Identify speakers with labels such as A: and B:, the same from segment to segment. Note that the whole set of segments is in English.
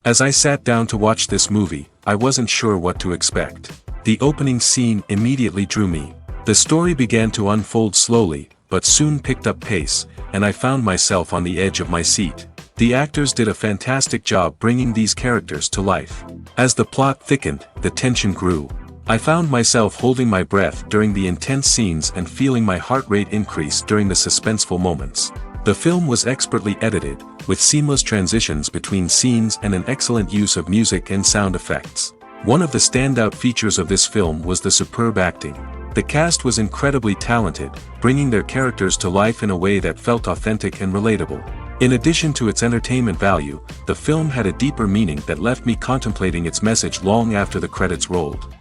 A: As I sat down to watch this movie, I wasn't sure what to expect. The opening scene immediately drew me. The story began to unfold slowly, but soon picked up pace, and I found myself on the edge of my seat. The actors did a fantastic job bringing these characters to life. As the plot thickened, the tension grew. I found myself holding my breath during the intense scenes and feeling my heart rate increase during the suspenseful moments. The film was expertly edited, with seamless transitions between scenes and an excellent use of music and sound effects. One of the standout features of this film was the superb acting. The cast was incredibly talented, bringing their characters to life in a way that felt authentic and relatable. In addition to its entertainment value, the film had a deeper meaning that left me contemplating its message long after the credits rolled.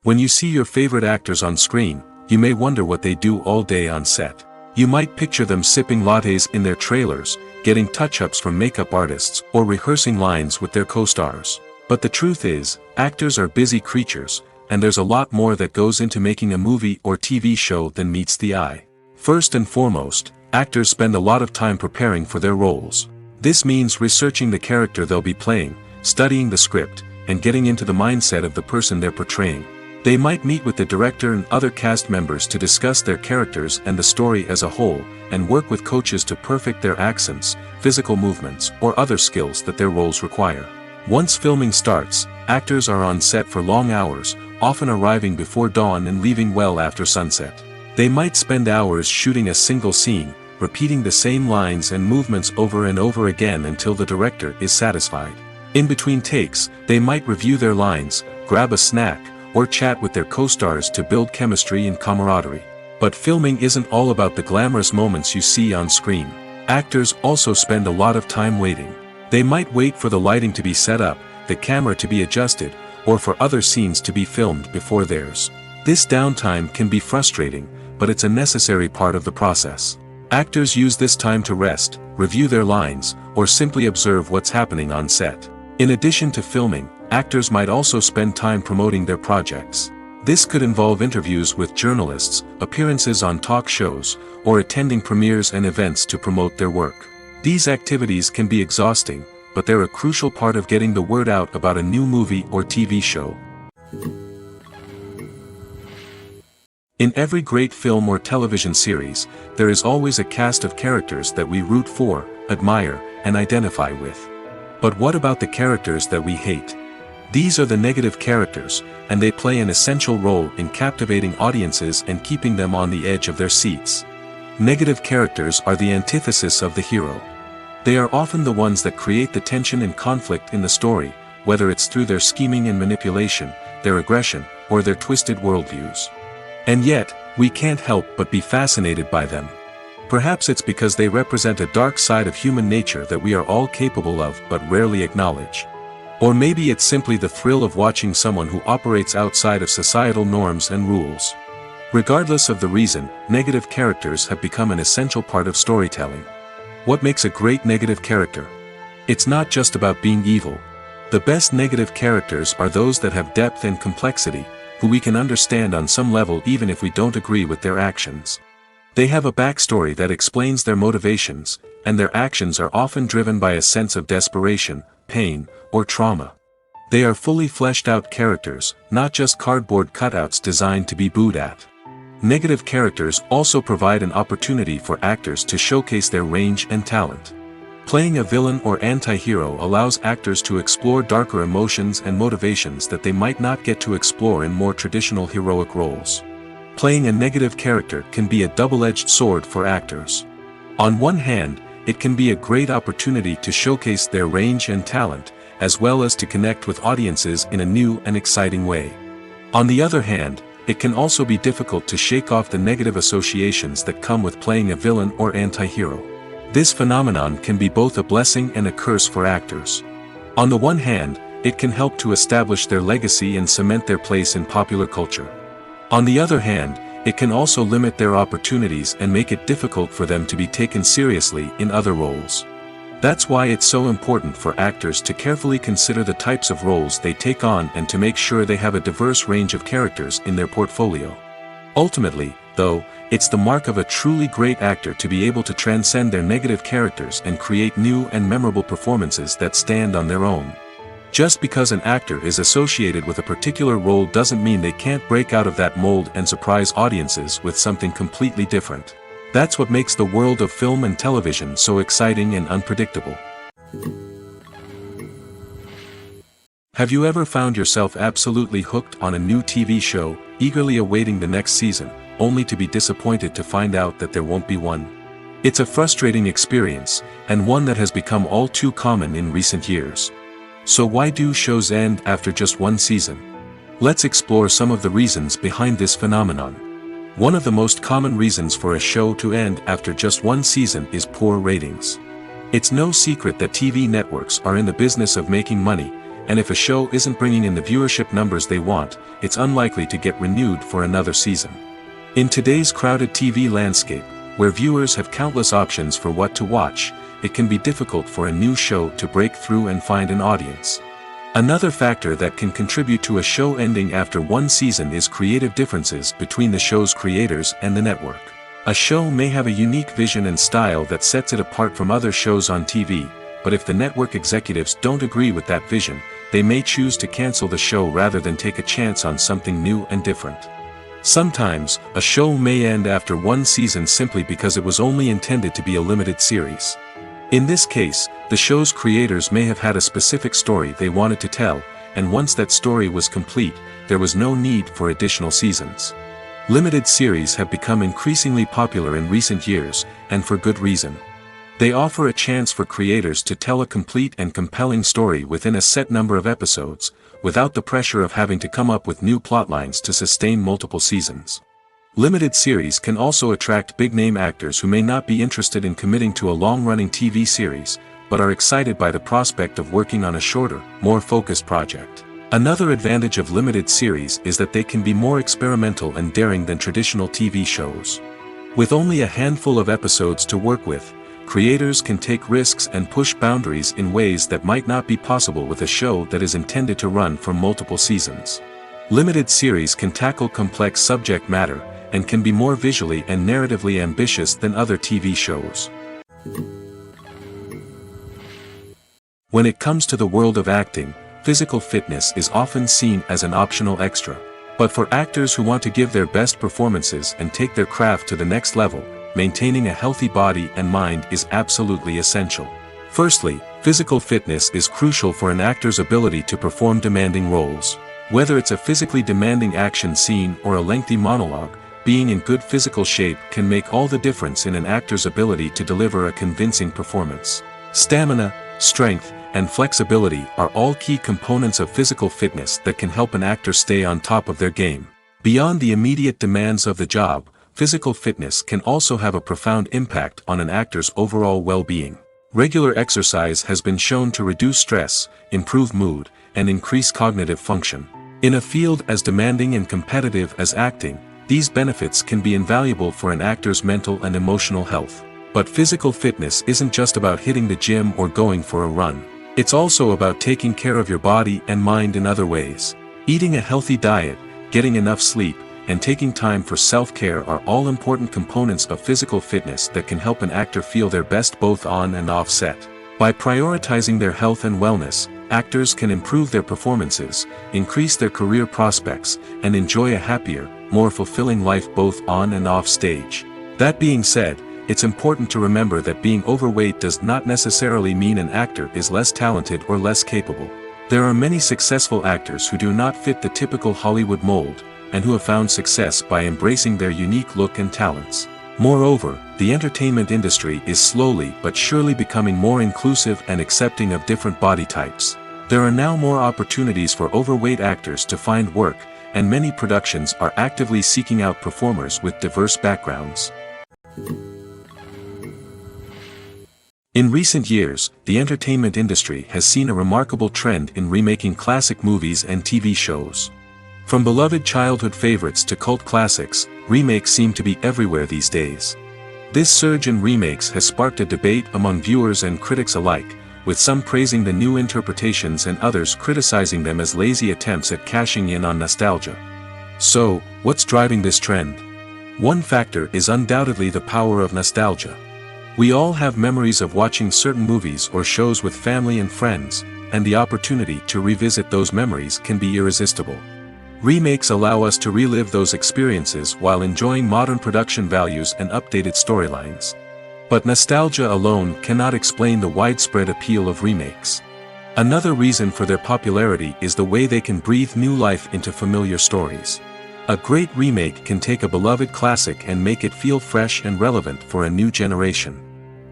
A: When you see your favorite actors on screen, you may wonder what they do all day on set. You might picture them sipping lattes in their trailers, getting touch-ups from makeup artists, or rehearsing lines with their co-stars. But the truth is, actors are busy creatures, and there's a lot more that goes into making a movie or TV show than meets the eye. First and foremost, actors spend a lot of time preparing for their roles. This means researching the character they'll be playing, studying the script, and getting into the mindset of the person they're portraying. They might meet with the director and other cast members to discuss their characters and the story as a whole, and work with coaches to perfect their accents, physical movements, or other skills that their roles require. Once filming starts, actors are on set for long hours, often arriving before dawn and leaving well after sunset. They might spend hours shooting a single scene, repeating the same lines and movements over and over again until the director is satisfied. In between takes, they might review their lines, grab a snack, or chat with their co-stars to build chemistry and camaraderie. But filming isn't all about the glamorous moments you see on screen. Actors also spend a lot of time waiting. They might wait for the lighting to be set up, the camera to be adjusted, or for other scenes to be filmed before theirs. This downtime can be frustrating, but it's a necessary part of the process. Actors use this time to rest, review their lines, or simply observe what's happening on set. In addition to filming, actors might also spend time promoting their projects. This could involve interviews with journalists, appearances on talk shows, or attending premieres and events to promote their work. These activities can be exhausting, but they're a crucial part of getting the word out about a new movie or TV show. In every great film or television series, there is always a cast of characters that we root for, admire, and identify with. But what about the characters that we hate? These are the negative characters, and they play an essential role in captivating audiences and keeping them on the edge of their seats. Negative characters are the antithesis of the hero. They are often the ones that create the tension and conflict in the story, whether it's through their scheming and manipulation, their aggression, or their twisted worldviews. And yet, we can't help but be fascinated by them. Perhaps it's because they represent a dark side of human nature that we are all capable of but rarely acknowledge. Or maybe it's simply the thrill of watching someone who operates outside of societal norms and rules. Regardless of the reason, negative characters have become an essential part of storytelling. What makes a great negative character? It's not just about being evil. The best negative characters are those that have depth and complexity, who we can understand on some level even if we don't agree with their actions. They have a backstory that explains their motivations, and their actions are often driven by a sense of desperation, pain, or trauma. They are fully fleshed out characters, not just cardboard cutouts designed to be booed at. Negative characters also provide an opportunity for actors to showcase their range and talent. Playing a villain or anti-hero allows actors to explore darker emotions and motivations that they might not get to explore in more traditional heroic roles. Playing a negative character can be a double-edged sword for actors. On one hand, it can be a great opportunity to showcase their range and talent, as well as to connect with audiences in a new and exciting way. On the other hand, it can also be difficult to shake off the negative associations that come with playing a villain or anti-hero. This phenomenon can be both a blessing and a curse for actors. On the one hand, it can help to establish their legacy and cement their place in popular culture. On the other hand, it can also limit their opportunities and make it difficult for them to be taken seriously in other roles. That's why it's so important for actors to carefully consider the types of roles they take on and to make sure they have a diverse range of characters in their portfolio. Ultimately, though, it's the mark of a truly great actor to be able to transcend their negative characters and create new and memorable performances that stand on their own. Just because an actor is associated with a particular role doesn't mean they can't break out of that mold and surprise audiences with something completely different. That's what makes the world of film and television so exciting and unpredictable. Have you ever found yourself absolutely hooked on a new TV show, eagerly awaiting the next season, only to be disappointed to find out that there won't be one? It's a frustrating experience, and one that has become all too common in recent years. So why do shows end after just one season? Let's explore some of the reasons behind this phenomenon. One of the most common reasons for a show to end after just one season is poor ratings. It's no secret that TV networks are in the business of making money, and if a show isn't bringing in the viewership numbers they want, it's unlikely to get renewed for another season. In today's crowded TV landscape, where viewers have countless options for what to watch, it can be difficult for a new show to break through and find an audience. Another factor that can contribute to a show ending after one season is creative differences between the show's creators and the network. A show may have a unique vision and style that sets it apart from other shows on TV, but if the network executives don't agree with that vision, they may choose to cancel the show rather than take a chance on something new and different. Sometimes, a show may end after one season simply because it was only intended to be a limited series. In this case, the show's creators may have had a specific story they wanted to tell, and once that story was complete, there was no need for additional seasons. Limited series have become increasingly popular in recent years, and for good reason. They offer a chance for creators to tell a complete and compelling story within a set number of episodes, without the pressure of having to come up with new plotlines to sustain multiple seasons. Limited series can also attract big-name actors who may not be interested in committing to a long-running TV series, but are excited by the prospect of working on a shorter, more focused project. Another advantage of limited series is that they can be more experimental and daring than traditional TV shows. With only a handful of episodes to work with, creators can take risks and push boundaries in ways that might not be possible with a show that is intended to run for multiple seasons. Limited series can tackle complex subject matter, and can be more visually and narratively ambitious than other TV shows. When it comes to the world of acting, physical fitness is often seen as an optional extra. But for actors who want to give their best performances and take their craft to the next level, maintaining a healthy body and mind is absolutely essential. Firstly, physical fitness is crucial for an actor's ability to perform demanding roles. Whether it's a physically demanding action scene or a lengthy monologue, being in good physical shape can make all the difference in an actor's ability to deliver a convincing performance. Stamina, strength, and flexibility are all key components of physical fitness that can help an actor stay on top of their game. Beyond the immediate demands of the job, physical fitness can also have a profound impact on an actor's overall well-being. Regular exercise has been shown to reduce stress, improve mood, and increase cognitive function. In a field as demanding and competitive as acting, these benefits can be invaluable for an actor's mental and emotional health. But physical fitness isn't just about hitting the gym or going for a run. It's also about taking care of your body and mind in other ways. Eating a healthy diet, getting enough sleep, and taking time for self-care are all important components of physical fitness that can help an actor feel their best both on and off set. By prioritizing their health and wellness, actors can improve their performances, increase their career prospects, and enjoy a happier, more fulfilling life both on and off stage. That being said, it's important to remember that being overweight does not necessarily mean an actor is less talented or less capable. There are many successful actors who do not fit the typical Hollywood mold, and who have found success by embracing their unique look and talents. Moreover, the entertainment industry is slowly but surely becoming more inclusive and accepting of different body types. There are now more opportunities for overweight actors to find work, and many productions are actively seeking out performers with diverse backgrounds. In recent years, the entertainment industry has seen a remarkable trend in remaking classic movies and TV shows. From beloved childhood favorites to cult classics, remakes seem to be everywhere these days. This surge in remakes has sparked a debate among viewers and critics alike, with some praising the new interpretations and others criticizing them as lazy attempts at cashing in on nostalgia. So, what's driving this trend? One factor is undoubtedly the power of nostalgia. We all have memories of watching certain movies or shows with family and friends, and the opportunity to revisit those memories can be irresistible. Remakes allow us to relive those experiences while enjoying modern production values and updated storylines. But nostalgia alone cannot explain the widespread appeal of remakes. Another reason for their popularity is the way they can breathe new life into familiar stories. A great remake can take a beloved classic and make it feel fresh and relevant for a new generation.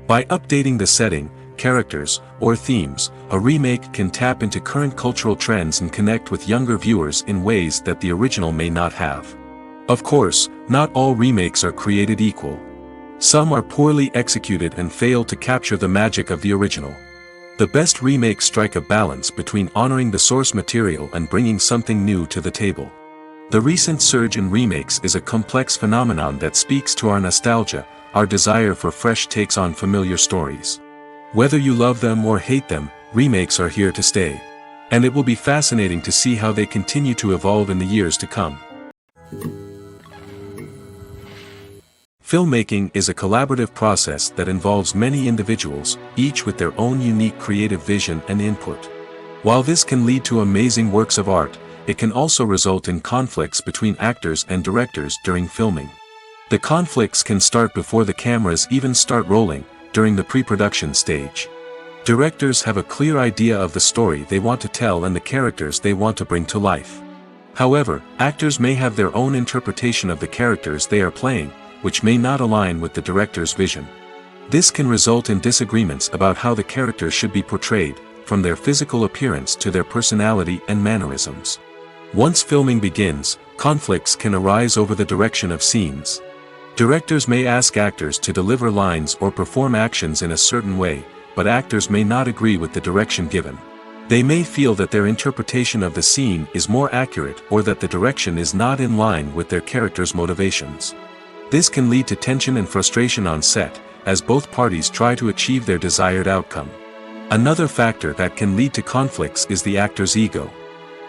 A: By updating the setting, characters, or themes, a remake can tap into current cultural trends and connect with younger viewers in ways that the original may not have. Of course, not all remakes are created equal. Some are poorly executed and fail to capture the magic of the original. The best remakes strike a balance between honoring the source material and bringing something new to the table. The recent surge in remakes is a complex phenomenon that speaks to our nostalgia, our desire for fresh takes on familiar stories. Whether you love them or hate them, remakes are here to stay. And it will be fascinating to see how they continue to evolve in the years to come. Filmmaking is a collaborative process that involves many individuals, each with their own unique creative vision and input. While this can lead to amazing works of art, it can also result in conflicts between actors and directors during filming. The conflicts can start before the cameras even start rolling, during the pre-production stage. Directors have a clear idea of the story they want to tell and the characters they want to bring to life. However, actors may have their own interpretation of the characters they are playing, which may not align with the director's vision. This can result in disagreements about how the characters should be portrayed, from their physical appearance to their personality and mannerisms. Once filming begins, conflicts can arise over the direction of scenes. Directors may ask actors to deliver lines or perform actions in a certain way, but actors may not agree with the direction given. They may feel that their interpretation of the scene is more accurate or that the direction is not in line with their character's motivations. This can lead to tension and frustration on set, as both parties try to achieve their desired outcome. Another factor that can lead to conflicts is the actor's ego.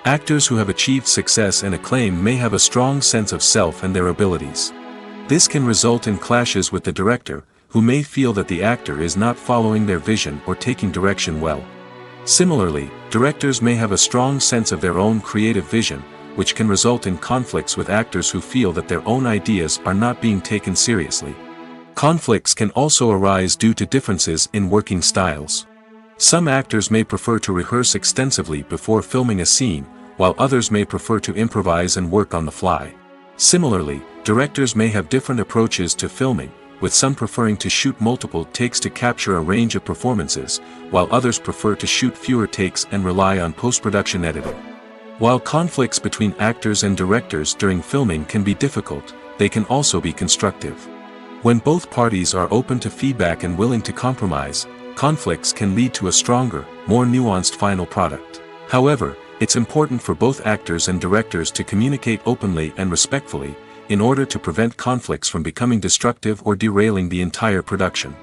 A: Actors who have achieved success and acclaim may have a strong sense of self and their abilities. This can result in clashes with the director, who may feel that the actor is not following their vision or taking direction well. Similarly, directors may have a strong sense of their own creative vision, which can result in conflicts with actors who feel that their own ideas are not being taken seriously. Conflicts can also arise due to differences in working styles. Some actors may prefer to rehearse extensively before filming a scene, while others may prefer to improvise and work on the fly. Similarly, directors may have different approaches to filming, with some preferring to shoot multiple takes to capture a range of performances, while others prefer to shoot fewer takes and rely on post-production editing. While conflicts between actors and directors during filming can be difficult, they can also be constructive. When both parties are open to feedback and willing to compromise, conflicts can lead to a stronger, more nuanced final product. However, it's important for both actors and directors to communicate openly and respectfully, in order to prevent conflicts from becoming destructive or derailing the entire production.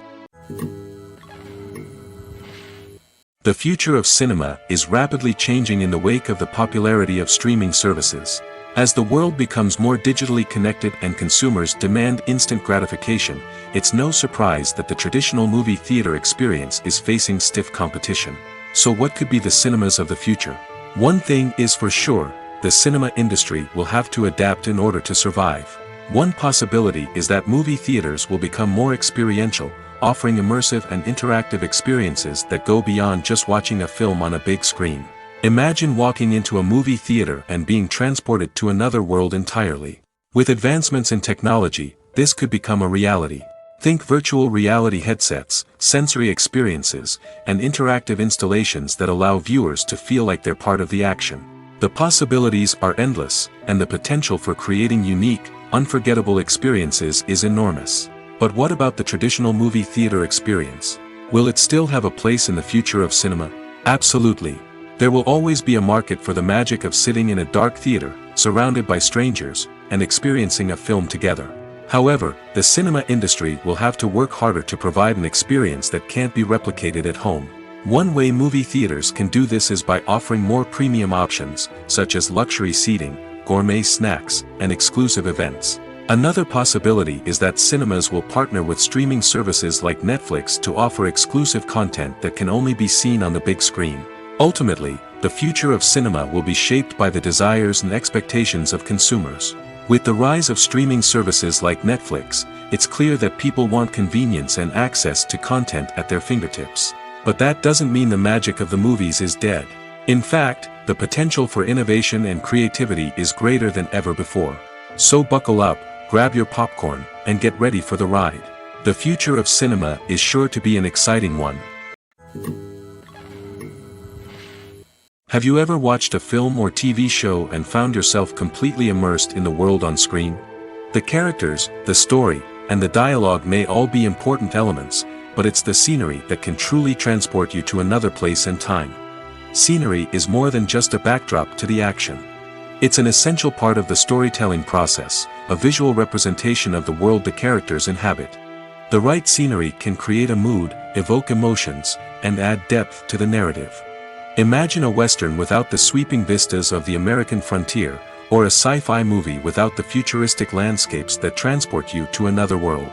A: The future of cinema is rapidly changing in the wake of the popularity of streaming services. As the world becomes more digitally connected and consumers demand instant gratification, it's no surprise that the traditional movie theater experience is facing stiff competition. So what could be the cinemas of the future? One thing is for sure, the cinema industry will have to adapt in order to survive. One possibility is that movie theaters will become more experiential, offering immersive and interactive experiences that go beyond just watching a film on a big screen. Imagine walking into a movie theater and being transported to another world entirely. With advancements in technology, this could become a reality. Think virtual reality headsets, sensory experiences, and interactive installations that allow viewers to feel like they're part of the action. The possibilities are endless, and the potential for creating unique, unforgettable experiences is enormous. But what about the traditional movie theater experience? Will it still have a place in the future of cinema? Absolutely. There will always be a market for the magic of sitting in a dark theater, surrounded by strangers, and experiencing a film together. However, the cinema industry will have to work harder to provide an experience that can't be replicated at home. One way movie theaters can do this is by offering more premium options, such as luxury seating, gourmet snacks, and exclusive events. Another possibility is that cinemas will partner with streaming services like Netflix to offer exclusive content that can only be seen on the big screen. Ultimately, the future of cinema will be shaped by the desires and expectations of consumers. With the rise of streaming services like Netflix, it's clear that people want convenience and access to content at their fingertips. But that doesn't mean the magic of the movies is dead. In fact, the potential for innovation and creativity is greater than ever before. So buckle up, grab your popcorn, and get ready for the ride. The future of cinema is sure to be an exciting one. Have you ever watched a film or TV show and found yourself completely immersed in the world on screen? The characters, the story, and the dialogue may all be important elements, but it's the scenery that can truly transport you to another place and time. Scenery is more than just a backdrop to the action. It's an essential part of the storytelling process, a visual representation of the world the characters inhabit. The right scenery can create a mood, evoke emotions, and add depth to the narrative. Imagine a Western without the sweeping vistas of the American frontier, or a sci-fi movie without the futuristic landscapes that transport you to another world.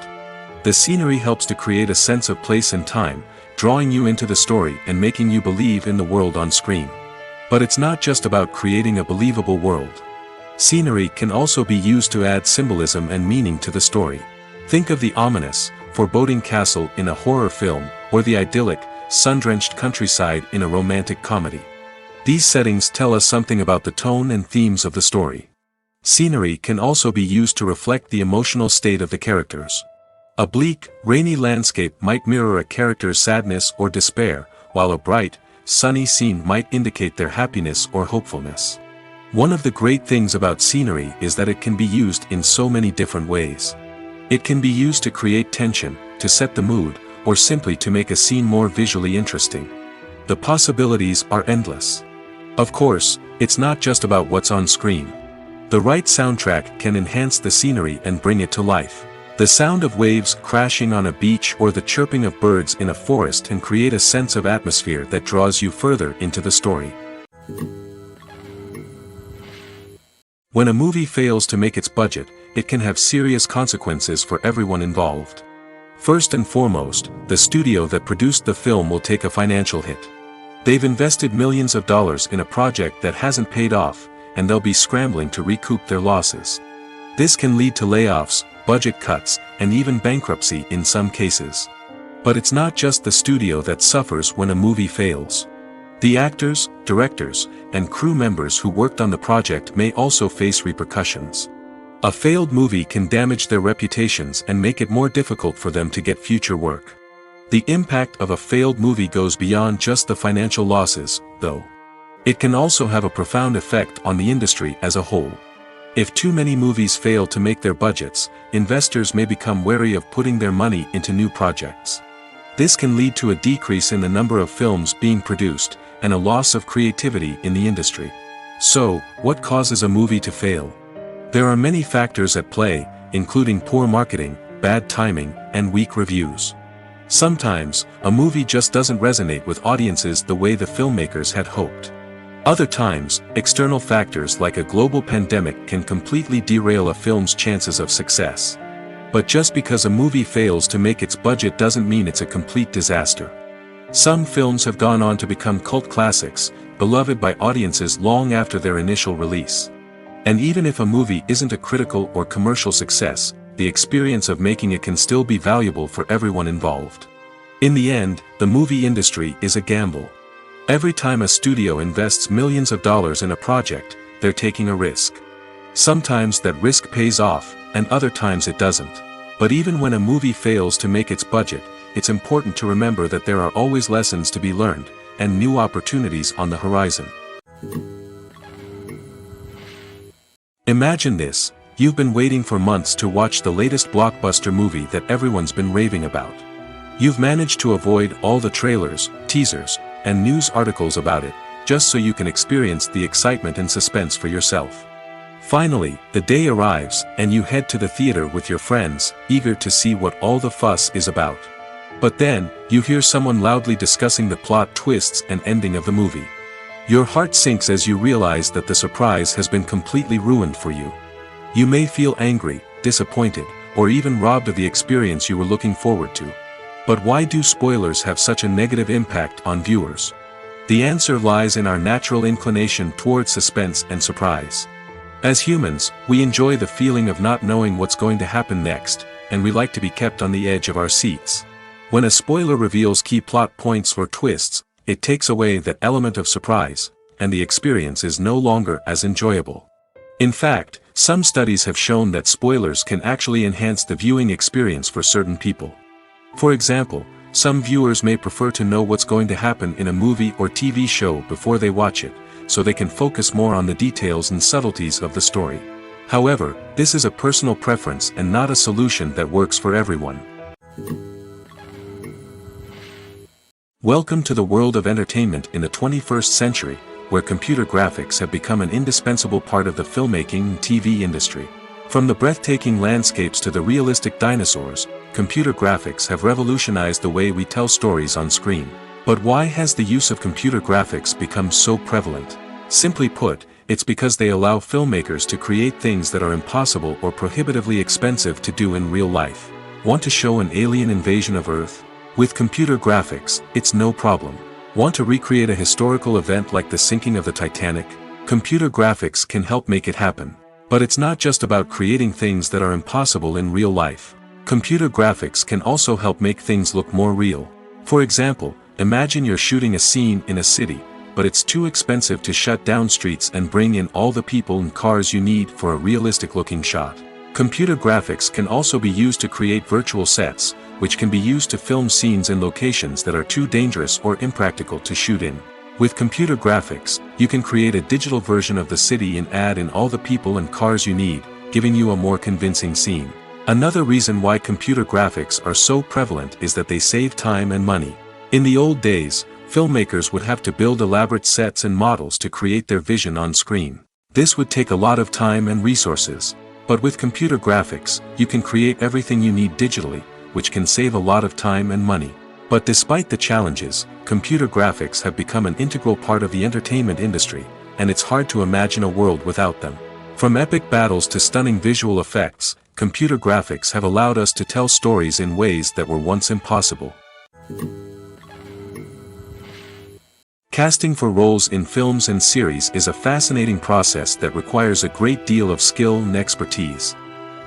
A: The scenery helps to create a sense of place and time, drawing you into the story and making you believe in the world on screen. But it's not just about creating a believable world. Scenery can also be used to add symbolism and meaning to the story. Think of the ominous, foreboding castle in a horror film, or the idyllic, sun-drenched countryside in a romantic comedy. These settings tell us something about the tone and themes of the story. Scenery can also be used to reflect the emotional state of the characters. A bleak, rainy landscape might mirror a character's sadness or despair, while a bright, sunny scene might indicate their happiness or hopefulness. One of the great things about scenery is that it can be used in so many different ways. It can be used to create tension, to set the mood, or simply to make a scene more visually interesting. The possibilities are endless. Of course, it's not just about what's on screen. The right soundtrack can enhance the scenery and bring it to life. The sound of waves crashing on a beach or the chirping of birds in a forest can create a sense of atmosphere that draws you further into the story. When a movie fails to make its budget, it can have serious consequences for everyone involved. First and foremost, the studio that produced the film will take a financial hit. They've invested millions of dollars in a project that hasn't paid off, and they'll be scrambling to recoup their losses. This can lead to layoffs, budget cuts, and even bankruptcy in some cases. But it's not just the studio that suffers when a movie fails. The actors, directors, and crew members who worked on the project may also face repercussions. A failed movie can damage their reputations and make it more difficult for them to get future work. The impact of a failed movie goes beyond just the financial losses, though. It can also have a profound effect on the industry as a whole. If too many movies fail to make their budgets, investors may become wary of putting their money into new projects. This can lead to a decrease in the number of films being produced, and a loss of creativity in the industry. So, what causes a movie to fail? There are many factors at play, including poor marketing, bad timing, and weak reviews. Sometimes, a movie just doesn't resonate with audiences the way the filmmakers had hoped. Other times, external factors like a global pandemic can completely derail a film's chances of success. But just because a movie fails to make its budget doesn't mean it's a complete disaster. Some films have gone on to become cult classics, beloved by audiences long after their initial release. And even if a movie isn't a critical or commercial success, the experience of making it can still be valuable for everyone involved. In the end, the movie industry is a gamble. Every time a studio invests millions of dollars in a project, they're taking a risk. Sometimes that risk pays off, and other times it doesn't. But even when a movie fails to make its budget, it's important to remember that there are always lessons to be learned, and new opportunities on the horizon. Imagine this: you've been waiting for months to watch the latest blockbuster movie that everyone's been raving about. You've managed to avoid all the trailers, teasers, and news articles about it, just so you can experience the excitement and suspense for yourself. Finally, the day arrives, and you head to the theater with your friends, eager to see what all the fuss is about. But then, you hear someone loudly discussing the plot twists and ending of the movie. Your heart sinks as you realize that the surprise has been completely ruined for you. You may feel angry, disappointed, or even robbed of the experience you were looking forward to. But why do spoilers have such a negative impact on viewers? The answer lies in our natural inclination toward suspense and surprise. As humans, we enjoy the feeling of not knowing what's going to happen next, and we like to be kept on the edge of our seats. When a spoiler reveals key plot points or twists, it takes away that element of surprise, and the experience is no longer as enjoyable. In fact, some studies have shown that spoilers can actually enhance the viewing experience for certain people. For example, some viewers may prefer to know what's going to happen in a movie or TV show before they watch it, so they can focus more on the details and subtleties of the story. However, this is a personal preference and not a solution that works for everyone. Welcome to the world of entertainment in the 21st century, where computer graphics have become an indispensable part of the filmmaking and TV industry. From the breathtaking landscapes to the realistic dinosaurs, computer graphics have revolutionized the way we tell stories on screen. But why has the use of computer graphics become so prevalent? Simply put, it's because they allow filmmakers to create things that are impossible or prohibitively expensive to do in real life. Want to show an alien invasion of Earth? With computer graphics, it's no problem. Want to recreate a historical event like the sinking of the Titanic? Computer graphics can help make it happen. But it's not just about creating things that are impossible in real life. Computer graphics can also help make things look more real. For example, imagine you're shooting a scene in a city, but it's too expensive to shut down streets and bring in all the people and cars you need for a realistic-looking shot. Computer graphics can also be used to create virtual sets, which can be used to film scenes in locations that are too dangerous or impractical to shoot in. With computer graphics, you can create a digital version of the city and add in all the people and cars you need, giving you a more convincing scene. Another reason why computer graphics are so prevalent is that they save time and money. In the old days, filmmakers would have to build elaborate sets and models to create their vision on screen. This would take a lot of time and resources. But with computer graphics, you can create everything you need digitally, which can save a lot of time and money. But despite the challenges, computer graphics have become an integral part of the entertainment industry, and it's hard to imagine a world without them. From epic battles to stunning visual effects, computer graphics have allowed us to tell stories in ways that were once impossible. Casting for roles in films and series is a fascinating process that requires a great deal of skill and expertise.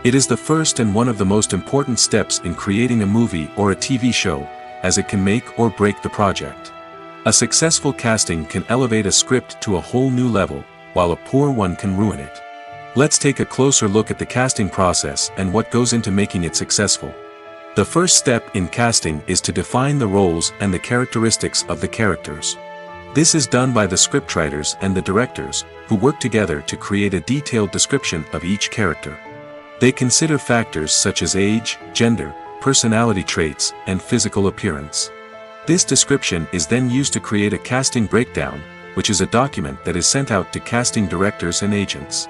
A: It is the first and one of the most important steps in creating a movie or a TV show, as it can make or break the project. A successful casting can elevate a script to a whole new level, while a poor one can ruin it. Let's take a closer look at the casting process and what goes into making it successful. The first step in casting is to define the roles and the characteristics of the characters. This is done by the scriptwriters and the directors, who work together to create a detailed description of each character. They consider factors such as age, gender, personality traits, and physical appearance. This description is then used to create a casting breakdown, which is a document that is sent out to casting directors and agents.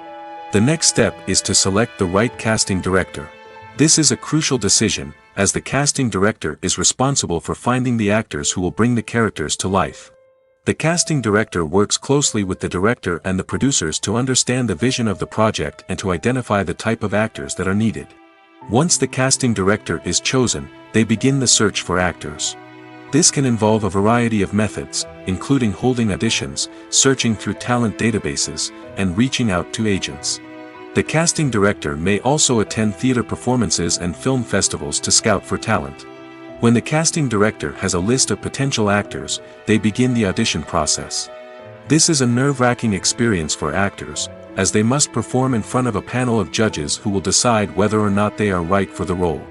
A: The next step is to select the right casting director. This is a crucial decision, as the casting director is responsible for finding the actors who will bring the characters to life. The casting director works closely with the director and the producers to understand the vision of the project and to identify the type of actors that are needed. Once the casting director is chosen, they begin the search for actors. This can involve a variety of methods, including holding auditions, searching through talent databases, and reaching out to agents. The casting director may also attend theater performances and film festivals to scout for talent. When the casting director has a list of potential actors, they begin the audition process. This is a nerve-wracking experience for actors, as they must perform in front of a panel of judges who will decide whether or not they are right for the role.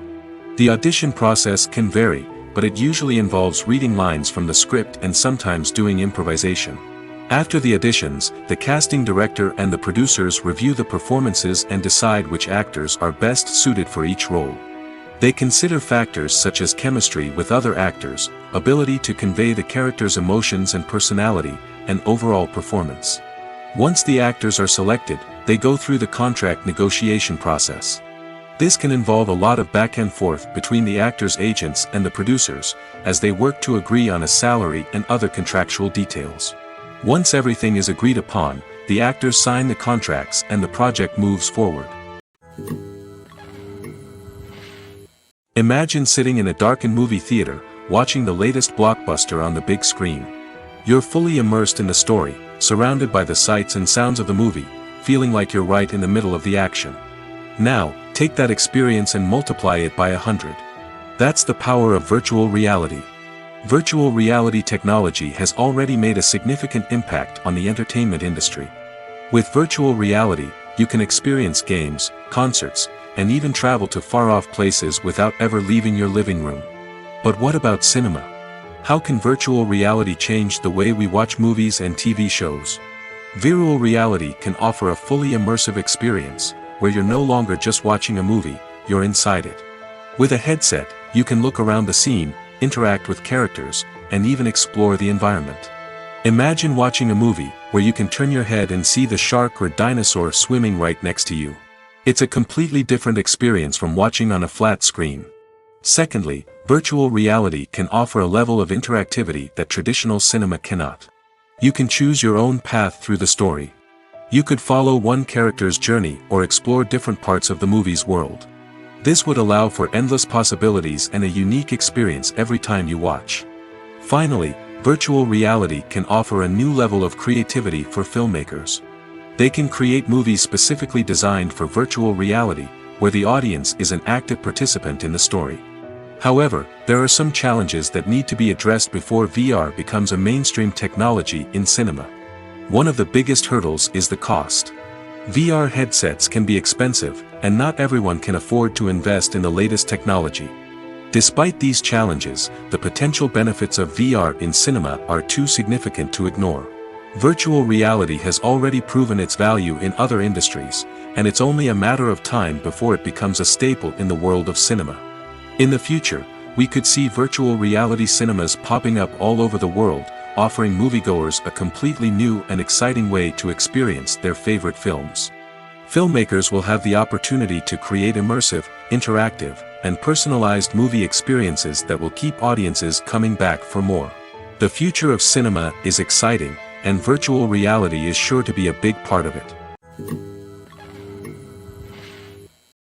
A: The audition process can vary, but it usually involves reading lines from the script and sometimes doing improvisation. After the auditions, the casting director and the producers review the performances and decide which actors are best suited for each role. They consider factors such as chemistry with other actors, ability to convey the character's emotions and personality, and overall performance. Once the actors are selected, they go through the contract negotiation process. This can involve a lot of back and forth between the actors' agents and the producers, as they work to agree on a salary and other contractual details. Once everything is agreed upon, the actors sign the contracts and the project moves forward. Imagine sitting in a darkened movie theater, watching the latest blockbuster on the big screen. You're fully immersed in the story, surrounded by the sights and sounds of the movie, feeling like you're right in the middle of the action. Now, take that experience and multiply it by 100. That's the power of virtual reality. Virtual reality technology has already made a significant impact on the entertainment industry. With virtual reality, you can experience games, concerts, and even travel to far-off places without ever leaving your living room. But what about cinema? How can virtual reality change the way we watch movies and TV shows? Virtual reality can offer a fully immersive experience, where you're no longer just watching a movie, you're inside it. With a headset, you can look around the scene, interact with characters, and even explore the environment. Imagine watching a movie where you can turn your head and see the shark or dinosaur swimming right next to you. It's a completely different experience from watching on a flat screen. Secondly, virtual reality can offer a level of interactivity that traditional cinema cannot. You can choose your own path through the story. You could follow one character's journey or explore different parts of the movie's world. This would allow for endless possibilities and a unique experience every time you watch. Finally, virtual reality can offer a new level of creativity for filmmakers. They can create movies specifically designed for virtual reality, where the audience is an active participant in the story. However, there are some challenges that need to be addressed before VR becomes a mainstream technology in cinema. One of the biggest hurdles is the cost. VR headsets can be expensive, and not everyone can afford to invest in the latest technology. Despite these challenges, the potential benefits of VR in cinema are too significant to ignore. Virtual reality has already proven its value in other industries, and it's only a matter of time before it becomes a staple in the world of cinema. In the future, we could see virtual reality cinemas popping up all over the world, offering moviegoers a completely new and exciting way to experience their favorite films. Filmmakers will have the opportunity to create immersive, interactive, and personalized movie experiences that will keep audiences coming back for more. The future of cinema is exciting, and virtual reality is sure to be a big part of it.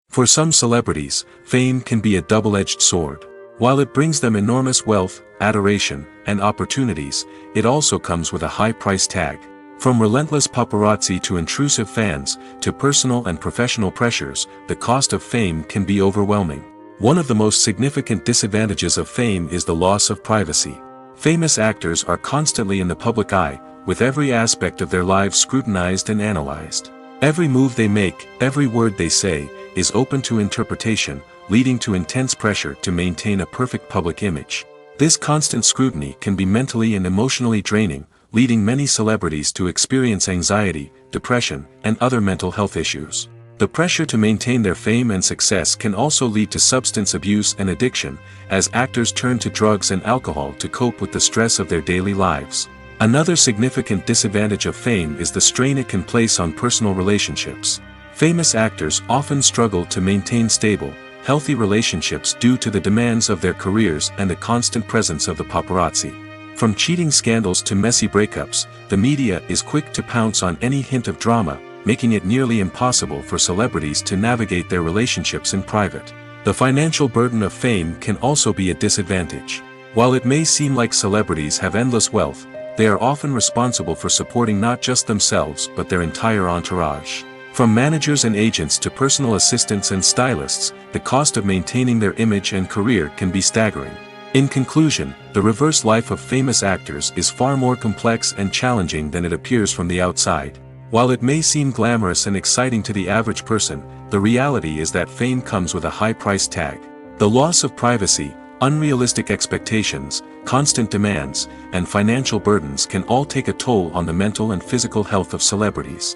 A: For some celebrities, fame can be a double-edged sword. While it brings them enormous wealth, adoration, and opportunities, it also comes with a high price tag. From relentless paparazzi to intrusive fans, to personal and professional pressures, the cost of fame can be overwhelming. One of the most significant disadvantages of fame is the loss of privacy. Famous actors are constantly in the public eye, with every aspect of their lives scrutinized and analyzed. Every move they make, every word they say, is open to interpretation, leading to intense pressure to maintain a perfect public image. This constant scrutiny can be mentally and emotionally draining, leading many celebrities to experience anxiety, depression, and other mental health issues. The pressure to maintain their fame and success can also lead to substance abuse and addiction, as actors turn to drugs and alcohol to cope with the stress of their daily lives. Another significant disadvantage of fame is the strain it can place on personal relationships. Famous actors often struggle to maintain stable, healthy relationships due to the demands of their careers and the constant presence of the paparazzi. From cheating scandals to messy breakups, the media is quick to pounce on any hint of drama, making it nearly impossible for celebrities to navigate their relationships in private. The financial burden of fame can also be a disadvantage. While it may seem like celebrities have endless wealth, they are often responsible for supporting not just themselves but their entire entourage. From managers and agents to personal assistants and stylists, the cost of maintaining their image and career can be staggering. In conclusion, the reverse life of famous actors is far more complex and challenging than it appears from the outside. While it may seem glamorous and exciting to the average person, the reality is that fame comes with a high price tag. The loss of privacy, unrealistic expectations, constant demands, and financial burdens can all take a toll on the mental and physical health of celebrities.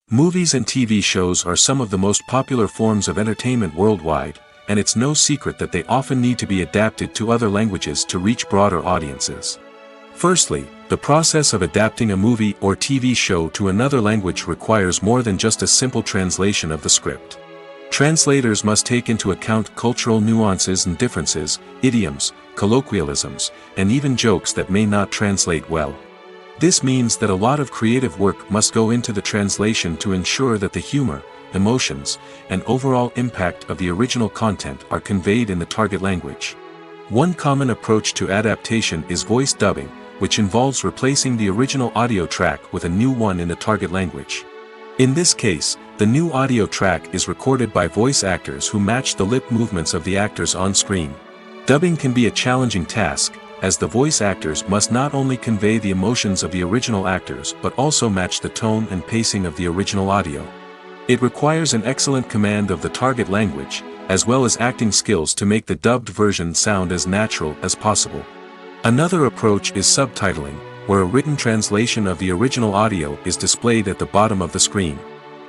A: Movies and TV shows are some of the most popular forms of entertainment worldwide, and it's no secret that they often need to be adapted to other languages to reach broader audiences. Firstly, the process of adapting a movie or TV show to another language requires more than just a simple translation of the script. Translators must take into account cultural nuances and differences, idioms, colloquialisms, and even jokes that may not translate well. This means that a lot of creative work must go into the translation to ensure that the humor, emotions, and overall impact of the original content are conveyed in the target language. One common approach to adaptation is voice dubbing, which involves replacing the original audio track with a new one in the target language. In this case, the new audio track is recorded by voice actors who match the lip movements of the actors on screen. Dubbing can be a challenging task, as the voice actors must not only convey the emotions of the original actors but also match the tone and pacing of the original audio. It requires an excellent command of the target language, as well as acting skills to make the dubbed version sound as natural as possible. Another approach is subtitling, where a written translation of the original audio is displayed at the bottom of the screen.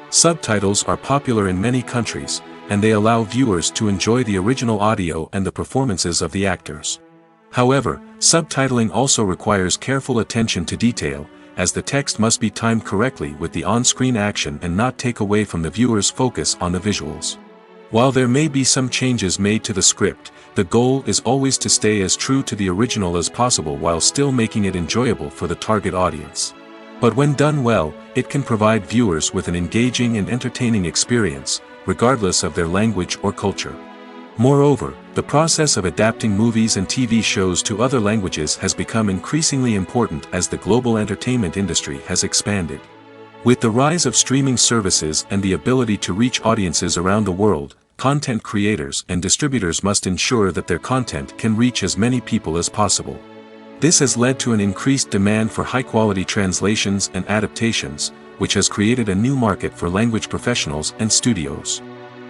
A: Subtitles are popular in many countries, and they allow viewers to enjoy the original audio and the performances of the actors. However, subtitling also requires careful attention to detail, as the text must be timed correctly with the on-screen action and not take away from the viewer's focus on the visuals. While there may be some changes made to the script, the goal is always to stay as true to the original as possible while still making it enjoyable for the target audience. But when done well, it can provide viewers with an engaging and entertaining experience, regardless of their language or culture. Moreover, the process of adapting movies and TV shows to other languages has become increasingly important as the global entertainment industry has expanded. With the rise of streaming services and the ability to reach audiences around the world, content creators and distributors must ensure that their content can reach as many people as possible. This has led to an increased demand for high-quality translations and adaptations, which has created a new market for language professionals and studios.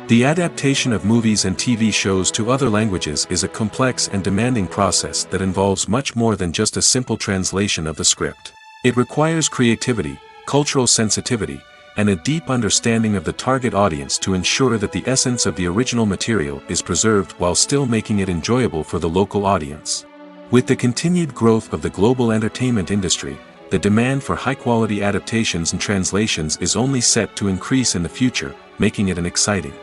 A: The adaptation of movies and TV shows to other languages is a complex and demanding process that involves much more than just a simple translation of the script. It requires creativity, cultural sensitivity, and a deep understanding of the target audience to ensure that the essence of the original material is preserved while still making it enjoyable for the local audience. With the continued growth of the global entertainment industry, the demand for high-quality adaptations and translations is only set to increase in the future, making it an exciting.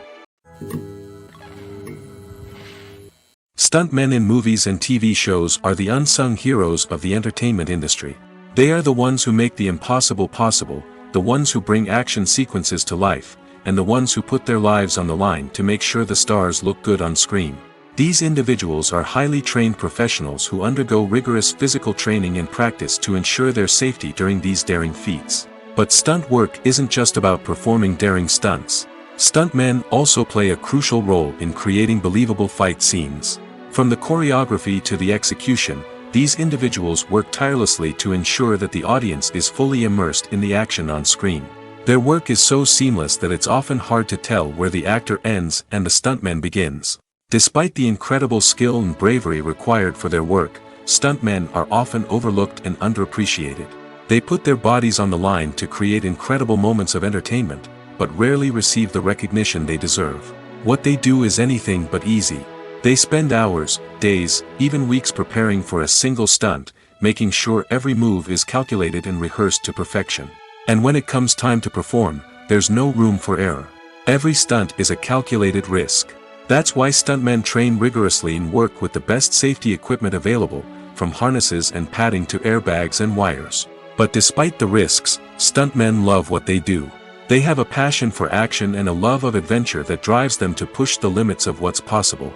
A: Stuntmen in movies and TV shows are the unsung heroes of the entertainment industry. They are the ones who make the impossible possible, the ones who bring action sequences to life, and the ones who put their lives on the line to make sure the stars look good on screen. These individuals are highly trained professionals who undergo rigorous physical training and practice to ensure their safety during these daring feats. But stunt work isn't just about performing daring stunts. Stuntmen also play a crucial role in creating believable fight scenes. From the choreography to the execution, these individuals work tirelessly to ensure that the audience is fully immersed in the action on screen. Their work is so seamless that it's often hard to tell where the actor ends and the stuntman begins. Despite the incredible skill and bravery required for their work, stuntmen are often overlooked and underappreciated. They put their bodies on the line to create incredible moments of entertainment, but rarely receive the recognition they deserve. What they do is anything but easy. They spend hours, days, even weeks preparing for a single stunt, making sure every move is calculated and rehearsed to perfection. And when it comes time to perform, there's no room for error. Every stunt is a calculated risk. That's why stuntmen train rigorously and work with the best safety equipment available, from harnesses and padding to airbags and wires. But despite the risks, stuntmen love what they do. They have a passion for action and a love of adventure that drives them to push the limits of what's possible.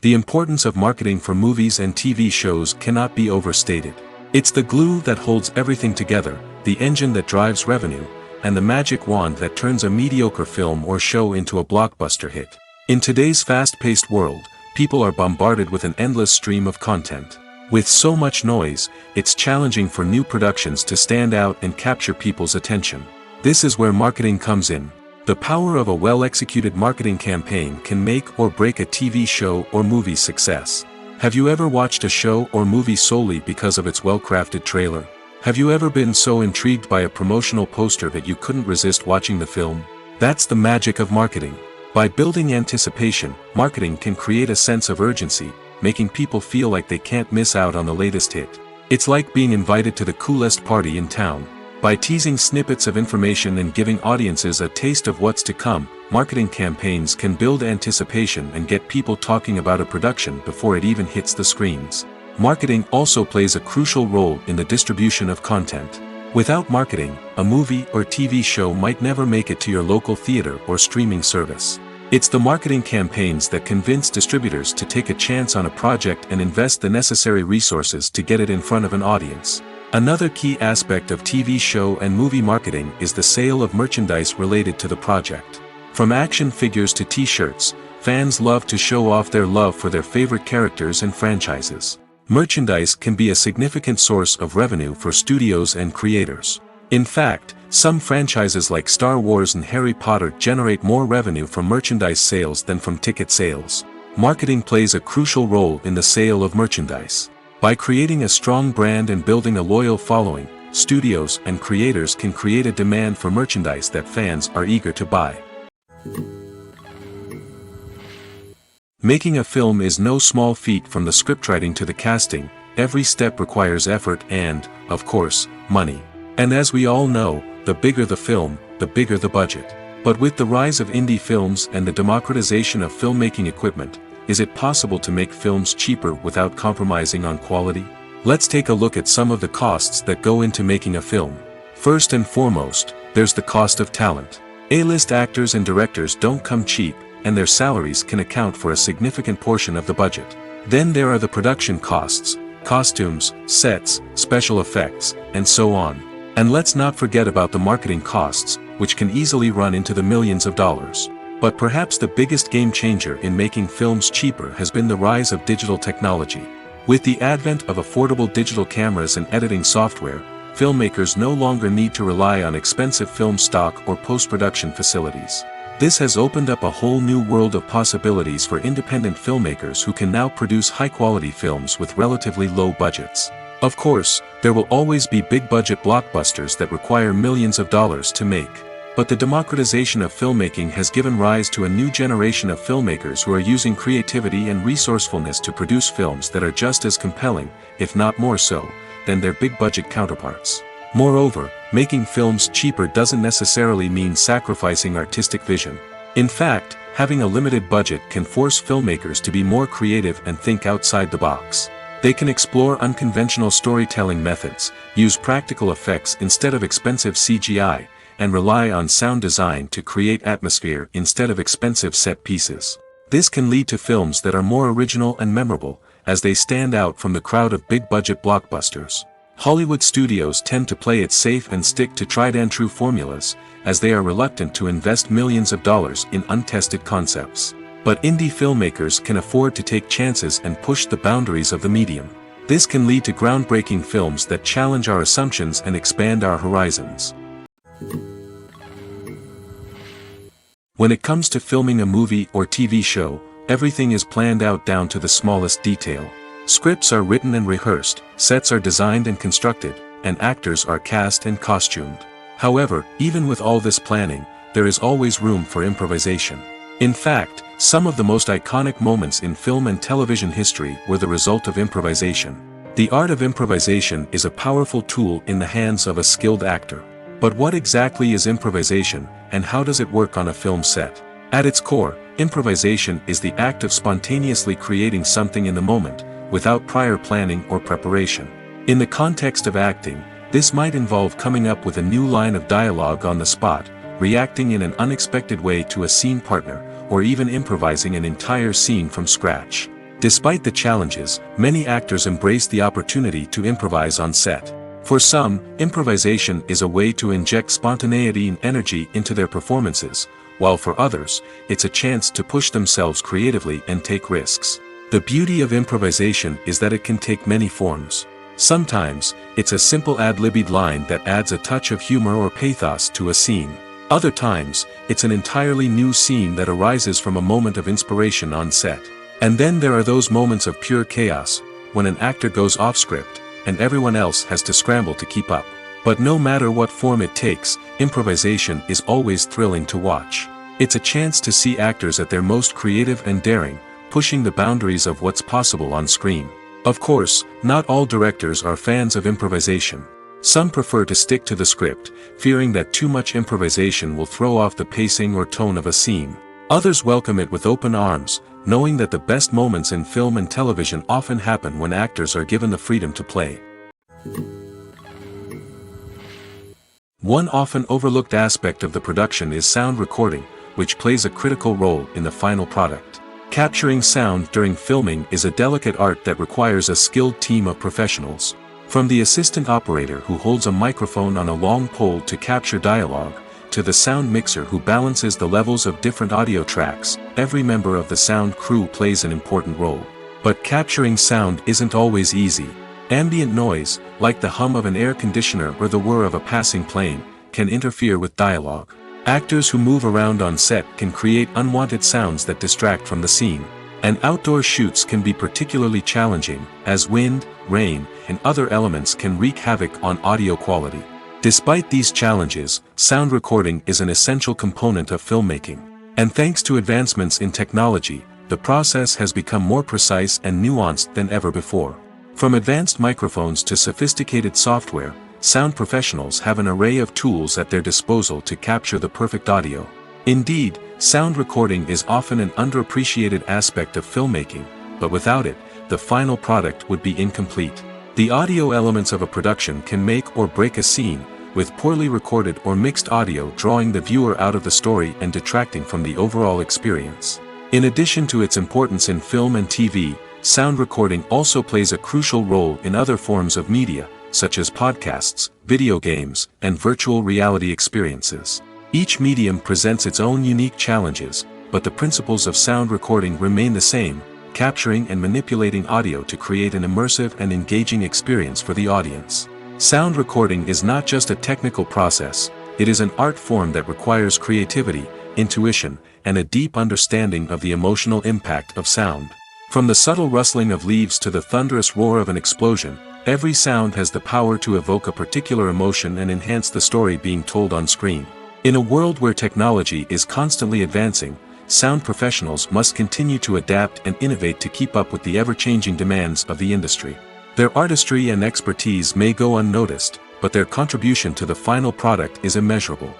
A: The importance of marketing for movies and TV shows cannot be overstated. It's the glue that holds everything together, the engine that drives revenue, and the magic wand that turns a mediocre film or show into a blockbuster hit. In today's fast-paced world, people are bombarded with an endless stream of content. With so much noise, it's challenging for new productions to stand out and capture people's attention. This is where marketing comes in. The power of a well-executed marketing campaign can make or break a TV show or movie's success. Have you ever watched a show or movie solely because of its well-crafted trailer? Have you ever been so intrigued by a promotional poster that you couldn't resist watching the film? That's the magic of marketing. By building anticipation, marketing can create a sense of urgency, making people feel like they can't miss out on the latest hit. It's like being invited to the coolest party in town. By teasing snippets of information and giving audiences a taste of what's to come, marketing campaigns can build anticipation and get people talking about a production before it even hits the screens. Marketing also plays a crucial role in the distribution of content. Without marketing, a movie or TV show might never make it to your local theater or streaming service. It's the marketing campaigns that convince distributors to take a chance on a project and invest the necessary resources to get it in front of an audience. Another key aspect of TV show and movie marketing is the sale of merchandise related to the project. From action figures to t-shirts, fans love to show off their love for their favorite characters and franchises. Merchandise can be a significant source of revenue for studios and creators. In fact, some franchises like Star Wars and Harry Potter generate more revenue from merchandise sales than from ticket sales. Marketing plays a crucial role in the sale of merchandise. By creating a strong brand and building a loyal following, studios and creators can create a demand for merchandise that fans are eager to buy. Making a film is no small feat. From the scriptwriting to the casting, every step requires effort and, of course, money. And as we all know, the bigger the film, the bigger the budget. But with the rise of indie films and the democratization of filmmaking equipment, is it possible to make films cheaper without compromising on quality? Let's take a look at some of the costs that go into making a film. First and foremost, there's the cost of talent. A-list actors and directors don't come cheap, and their salaries can account for a significant portion of the budget. Then there are the production costs, costumes, sets, special effects, and so on. And let's not forget about the marketing costs, which can easily run into the millions of dollars. But perhaps the biggest game changer in making films cheaper has been the rise of digital technology. With the advent of affordable digital cameras and editing software, filmmakers no longer need to rely on expensive film stock or post-production facilities. This has opened up a whole new world of possibilities for independent filmmakers who can now produce high-quality films with relatively low budgets. Of course, there will always be big-budget blockbusters that require millions of dollars to make. But the democratization of filmmaking has given rise to a new generation of filmmakers who are using creativity and resourcefulness to produce films that are just as compelling, if not more so, than their big-budget counterparts. Moreover, making films cheaper doesn't necessarily mean sacrificing artistic vision. In fact, having a limited budget can force filmmakers to be more creative and think outside the box. They can explore unconventional storytelling methods, use practical effects instead of expensive CGI, and rely on sound design to create atmosphere instead of expensive set pieces. This can lead to films that are more original and memorable, as they stand out from the crowd of big-budget blockbusters. Hollywood studios tend to play it safe and stick to tried-and-true formulas, as they are reluctant to invest millions of dollars in untested concepts. But indie filmmakers can afford to take chances and push the boundaries of the medium. This can lead to groundbreaking films that challenge our assumptions and expand our horizons. When it comes to filming a movie or TV show, everything is planned out down to the smallest detail. Scripts are written and rehearsed, sets are designed and constructed, and actors are cast and costumed. However, even with all this planning, there is always room for improvisation. In fact, some of the most iconic moments in film and television history were the result of improvisation. The art of improvisation is a powerful tool in the hands of a skilled actor. But what exactly is improvisation, and how does it work on a film set? At its core, improvisation is the act of spontaneously creating something in the moment, without prior planning or preparation. In the context of acting, this might involve coming up with a new line of dialogue on the spot, reacting in an unexpected way to a scene partner, or even improvising an entire scene from scratch. Despite the challenges, many actors embrace the opportunity to improvise on set. For some, improvisation is a way to inject spontaneity and energy into their performances, while for others, it's a chance to push themselves creatively and take risks. The beauty of improvisation is that it can take many forms. Sometimes, it's a simple ad-libbed line that adds a touch of humor or pathos to a scene. Other times, it's an entirely new scene that arises from a moment of inspiration on set. And then there are those moments of pure chaos, when an actor goes off script, and everyone else has to scramble to keep up. But no matter what form it takes, improvisation is always thrilling to watch. It's a chance to see actors at their most creative and daring, pushing the boundaries of what's possible on screen. Of course, not all directors are fans of improvisation. Some prefer to stick to the script, fearing that too much improvisation will throw off the pacing or tone of a scene. Others welcome it with open arms, knowing that the best moments in film and television often happen when actors are given the freedom to play. One often overlooked aspect of the production is sound recording, which plays a critical role in the final product. Capturing sound during filming is a delicate art that requires a skilled team of professionals. From the assistant operator who holds a microphone on a long pole to capture dialogue, to the sound mixer who balances the levels of different audio tracks, every member of the sound crew plays an important role. But capturing sound isn't always easy. Ambient noise, like the hum of an air conditioner or the whir of a passing plane, can interfere with dialogue. Actors who move around on set can create unwanted sounds that distract from the scene. And outdoor shoots can be particularly challenging, as wind, rain, and other elements can wreak havoc on audio quality. Despite these challenges, sound recording is an essential component of filmmaking. And thanks to advancements in technology, the process has become more precise and nuanced than ever before. From advanced microphones to sophisticated software, sound professionals have an array of tools at their disposal to capture the perfect audio. Indeed, sound recording is often an underappreciated aspect of filmmaking, but without it, the final product would be incomplete. The audio elements of a production can make or break a scene, with poorly recorded or mixed audio drawing the viewer out of the story and detracting from the overall experience. In addition to its importance in film and TV, sound recording also plays a crucial role in other forms of media, such as podcasts, video games, and virtual reality experiences. Each medium presents its own unique challenges, but the principles of sound recording remain the same, capturing and manipulating audio to create an immersive and engaging experience for the audience. Sound recording is not just a technical process, it is an art form that requires creativity, intuition, and a deep understanding of the emotional impact of sound. From the subtle rustling of leaves to the thunderous roar of an explosion, every sound has the power to evoke a particular emotion and enhance the story being told on screen. In a world where technology is constantly advancing, sound professionals must continue to adapt and innovate to keep up with the ever-changing demands of the industry. Their artistry and expertise may go unnoticed, but their contribution to the final product is immeasurable.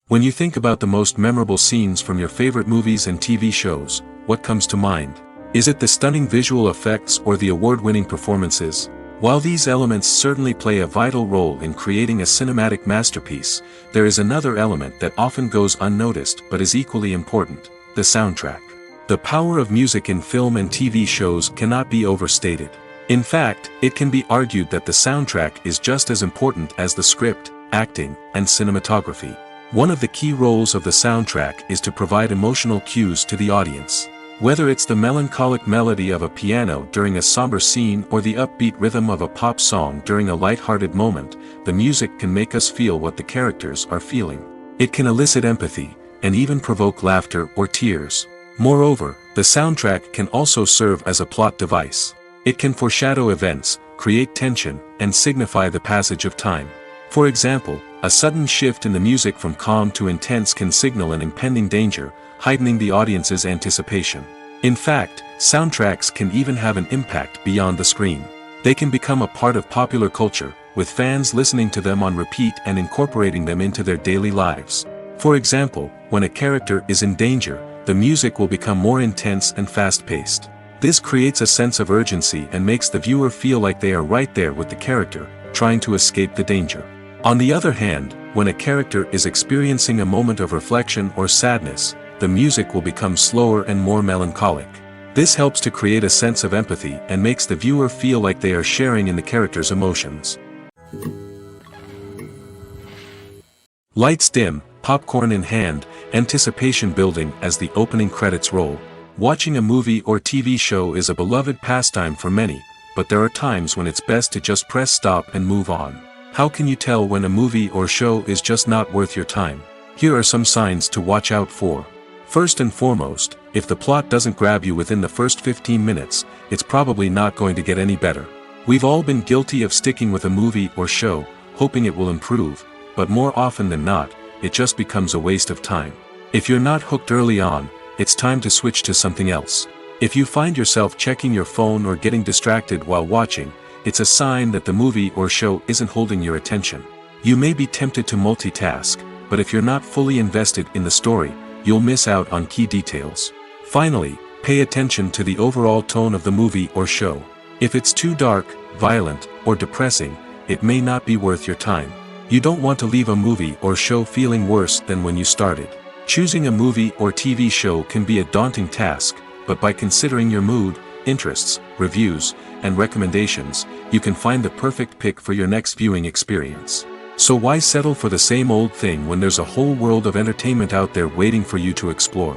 A: When you think about the most memorable scenes from your favorite movies and TV shows, what comes to mind? Is it the stunning visual effects or the award-winning performances? While these elements certainly play a vital role in creating a cinematic masterpiece, there is another element that often goes unnoticed but is equally important: the soundtrack. The power of music in film and TV shows cannot be overstated. In fact, it can be argued that the soundtrack is just as important as the script, acting, and cinematography. One of the key roles of the soundtrack is to provide emotional cues to the audience. Whether it's the melancholic melody of a piano during a somber scene or the upbeat rhythm of a pop song during a light-hearted moment, the music can make us feel what the characters are feeling. It can elicit empathy, and even provoke laughter or tears. Moreover, the soundtrack can also serve as a plot device. It can foreshadow events, create tension, and signify the passage of time. For example, a sudden shift in the music from calm to intense can signal an impending danger, heightening the audience's anticipation. In fact, soundtracks can even have an impact beyond the screen. They can become a part of popular culture, with fans listening to them on repeat and incorporating them into their daily lives. For example, when a character is in danger, the music will become more intense and fast-paced. This creates a sense of urgency and makes the viewer feel like they are right there with the character, trying to escape the danger. On the other hand, when a character is experiencing a moment of reflection or sadness, the music will become slower and more melancholic. This helps to create a sense of empathy and makes the viewer feel like they are sharing in the character's emotions. Lights dim, popcorn in hand, anticipation building as the opening credits roll. Watching a movie or TV show is a beloved pastime for many, but there are times when it's best to just press stop and move on. How can you tell when a movie or show is just not worth your time? Here are some signs to watch out for. First and foremost, if the plot doesn't grab you within the first 15 minutes, it's probably not going to get any better. We've all been guilty of sticking with a movie or show, hoping it will improve, but more often than not, it just becomes a waste of time. If you're not hooked early on, it's time to switch to something else. If you find yourself checking your phone or getting distracted while watching, it's a sign that the movie or show isn't holding your attention. You may be tempted to multitask, but if you're not fully invested in the story, you'll miss out on key details. Finally, pay attention to the overall tone of the movie or show. If it's too dark, violent, or depressing, it may not be worth your time. You don't want to leave a movie or show feeling worse than when you started. Choosing a movie or TV show can be a daunting task, but by considering your mood, interests, reviews, and recommendations, you can find the perfect pick for your next viewing experience. So why settle for the same old thing when there's a whole world of entertainment out there waiting for you to explore?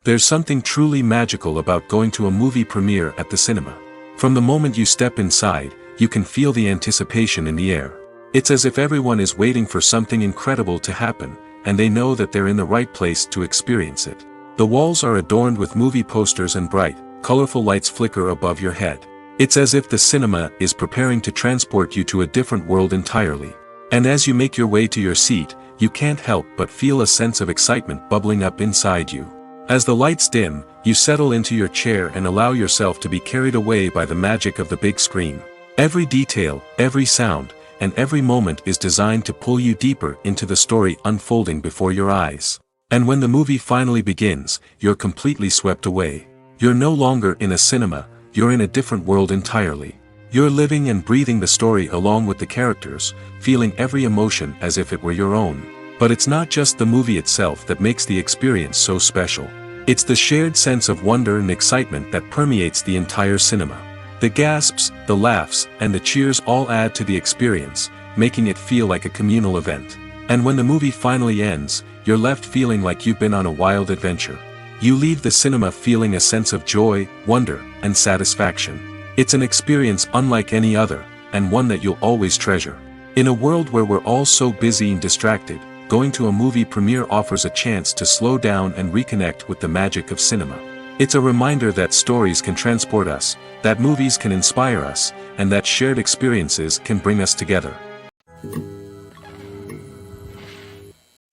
A: There's something truly magical about going to a movie premiere at the cinema. From the moment you step inside, you can feel the anticipation in the air. It's as if everyone is waiting for something incredible to happen, and they know that they're in the right place to experience it. The walls are adorned with movie posters and bright, colorful lights flicker above your head. It's as if the cinema is preparing to transport you to a different world entirely. And as you make your way to your seat, you can't help but feel a sense of excitement bubbling up inside you. As the lights dim, you settle into your chair and allow yourself to be carried away by the magic of the big screen. Every detail, every sound, and every moment is designed to pull you deeper into the story unfolding before your eyes. And when the movie finally begins, you're completely swept away. You're no longer in a cinema, you're in a different world entirely. You're living and breathing the story along with the characters, feeling every emotion as if it were your own. But it's not just the movie itself that makes the experience so special. It's the shared sense of wonder and excitement that permeates the entire cinema. The gasps, the laughs, and the cheers all add to the experience, making it feel like a communal event. And when the movie finally ends, you're left feeling like you've been on a wild adventure. You leave the cinema feeling a sense of joy, wonder, and satisfaction. It's an experience unlike any other, and one that you'll always treasure. In a world where we're all so busy and distracted, going to a movie premiere offers a chance to slow down and reconnect with the magic of cinema. It's a reminder that stories can transport us, that movies can inspire us, and that shared experiences can bring us together.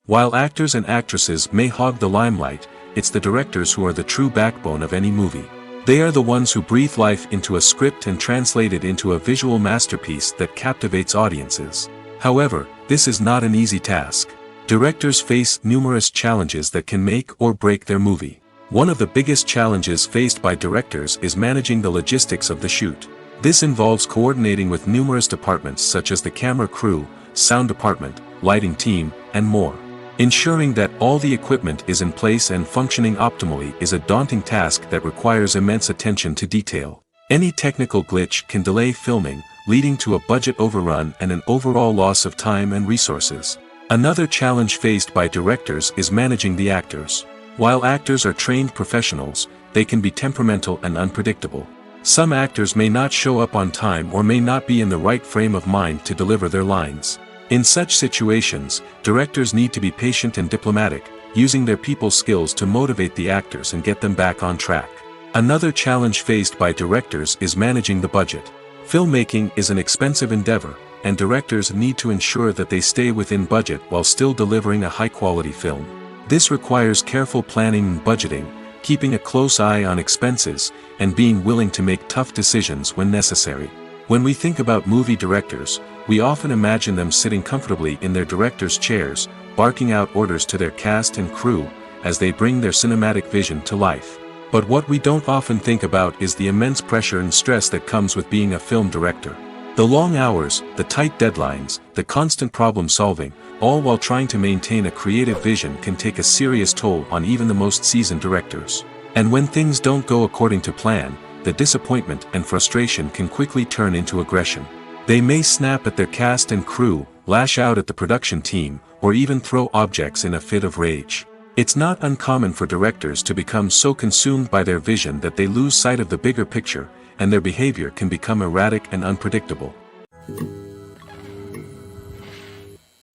A: While actors and actresses may hog the limelight, it's the directors who are the true backbone of any movie. They are the ones who breathe life into a script and translate it into a visual masterpiece that captivates audiences. However, this is not an easy task. Directors face numerous challenges that can make or break their movie. One of the biggest challenges faced by directors is managing the logistics of the shoot. This involves coordinating with numerous departments such as the camera crew, sound department, lighting team, and more. Ensuring that all the equipment is in place and functioning optimally is a daunting task that requires immense attention to detail. Any technical glitch can delay filming, leading to a budget overrun and an overall loss of time and resources. Another challenge faced by directors is managing the actors. While actors are trained professionals, they can be temperamental and unpredictable. Some actors may not show up on time or may not be in the right frame of mind to deliver their lines. In such situations, directors need to be patient and diplomatic, using their people skills to motivate the actors and get them back on track. Another challenge faced by directors is managing the budget. Filmmaking is an expensive endeavor, and directors need to ensure that they stay within budget while still delivering a high-quality film. This requires careful planning and budgeting, keeping a close eye on expenses, and being willing to make tough decisions when necessary. When we think about movie directors, we often imagine them sitting comfortably in their director's chairs, barking out orders to their cast and crew, as they bring their cinematic vision to life. But what we don't often think about is the immense pressure and stress that comes with being a film director. The long hours, the tight deadlines, the constant problem solving, all while trying to maintain a creative vision can take a serious toll on even the most seasoned directors. And when things don't go according to plan, the disappointment and frustration can quickly turn into aggression. They may snap at their cast and crew, lash out at the production team, or even throw objects in a fit of rage. It's not uncommon for directors to become so consumed by their vision that they lose sight of the bigger picture, and their behavior can become erratic and unpredictable.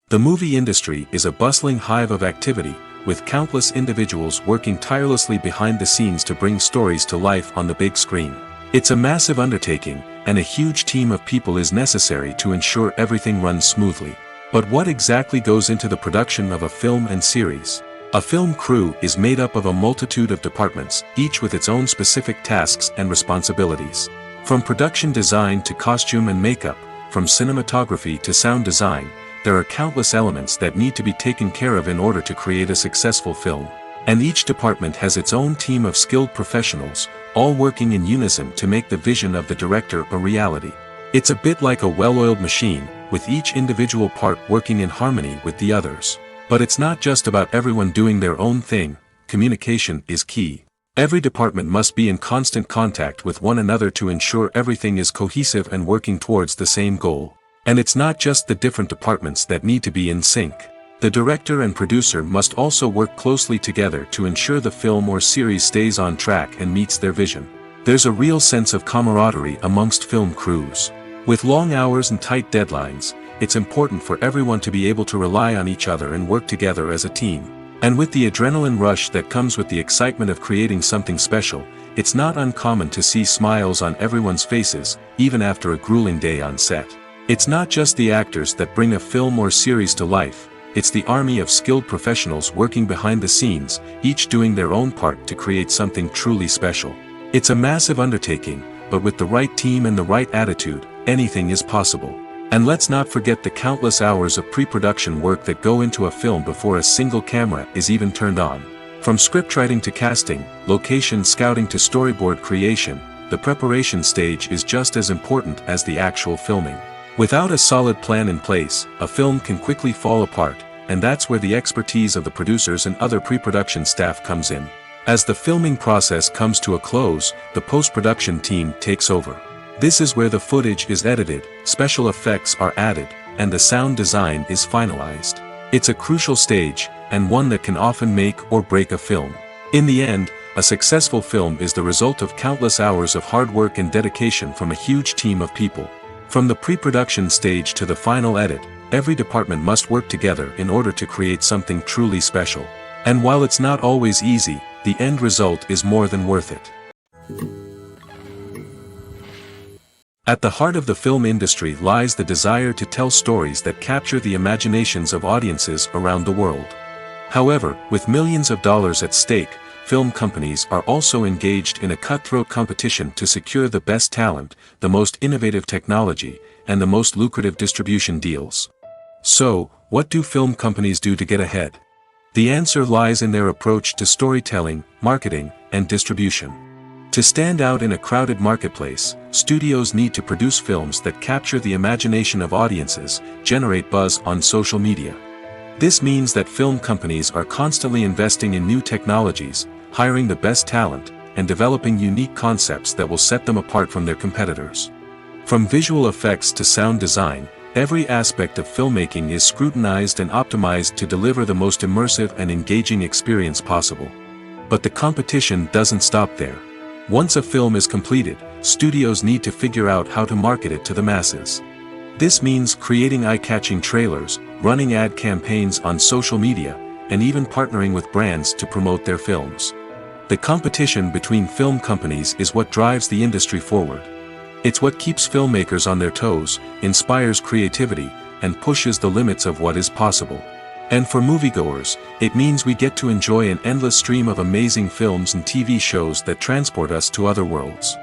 A: The movie industry is a bustling hive of activity, with countless individuals working tirelessly behind the scenes to bring stories to life on the big screen. It's a massive undertaking, and a huge team of people is necessary to ensure everything runs smoothly. But what exactly goes into the production of a film and series? A film crew is made up of a multitude of departments, each with its own specific tasks and responsibilities. From production design to costume and makeup, from cinematography to sound design, there are countless elements that need to be taken care of in order to create a successful film. And each department has its own team of skilled professionals, all working in unison to make the vision of the director a reality. It's a bit like a well-oiled machine, with each individual part working in harmony with the others. But it's not just about everyone doing their own thing. Communication is key. Every department must be in constant contact with one another to ensure everything is cohesive and working towards the same goal. And it's not just the different departments that need to be in sync. The director and producer must also work closely together to ensure the film or series stays on track and meets their vision. There's a real sense of camaraderie amongst film crews. With long hours and tight deadlines, it's important for everyone to be able to rely on each other and work together as a team. And with the adrenaline rush that comes with the excitement of creating something special, it's not uncommon to see smiles on everyone's faces, even after a grueling day on set. It's not just the actors that bring a film or series to life, it's the army of skilled professionals working behind the scenes, each doing their own part to create something truly special. It's a massive undertaking, but with the right team and the right attitude, anything is possible. And let's not forget the countless hours of pre-production work that go into a film before a single camera is even turned on. From scriptwriting to casting, location scouting to storyboard creation, the preparation stage is just as important as the actual filming. Without a solid plan in place, a film can quickly fall apart, and that's where the expertise of the producers and other pre-production staff comes in. As the filming process comes to a close, the post-production team takes over. This is where the footage is edited, special effects are added, and the sound design is finalized. It's a crucial stage, and one that can often make or break a film. In the end, a successful film is the result of countless hours of hard work and dedication from a huge team of people. From the pre-production stage to the final edit, every department must work together in order to create something truly special. And while it's not always easy, the end result is more than worth it. At the heart of the film industry lies the desire to tell stories that capture the imaginations of audiences around the world. However, with millions of dollars at stake, film companies are also engaged in a cutthroat competition to secure the best talent, the most innovative technology, and the most lucrative distribution deals. So, what do film companies do to get ahead? The answer lies in their approach to storytelling, marketing, and distribution. To stand out in a crowded marketplace, studios need to produce films that capture the imagination of audiences, generate buzz on social media. This means that film companies are constantly investing in new technologies, hiring the best talent, and developing unique concepts that will set them apart from their competitors. From visual effects to sound design, every aspect of filmmaking is scrutinized and optimized to deliver the most immersive and engaging experience possible. But the competition doesn't stop there. Once a film is completed, studios need to figure out how to market it to the masses. This means creating eye-catching trailers, running ad campaigns on social media, and even partnering with brands to promote their films. The competition between film companies is what drives the industry forward. It's what keeps filmmakers on their toes, inspires creativity, and pushes the limits of what is possible. And for moviegoers, it means we get to enjoy an endless stream of amazing films and TV shows that transport us to other worlds.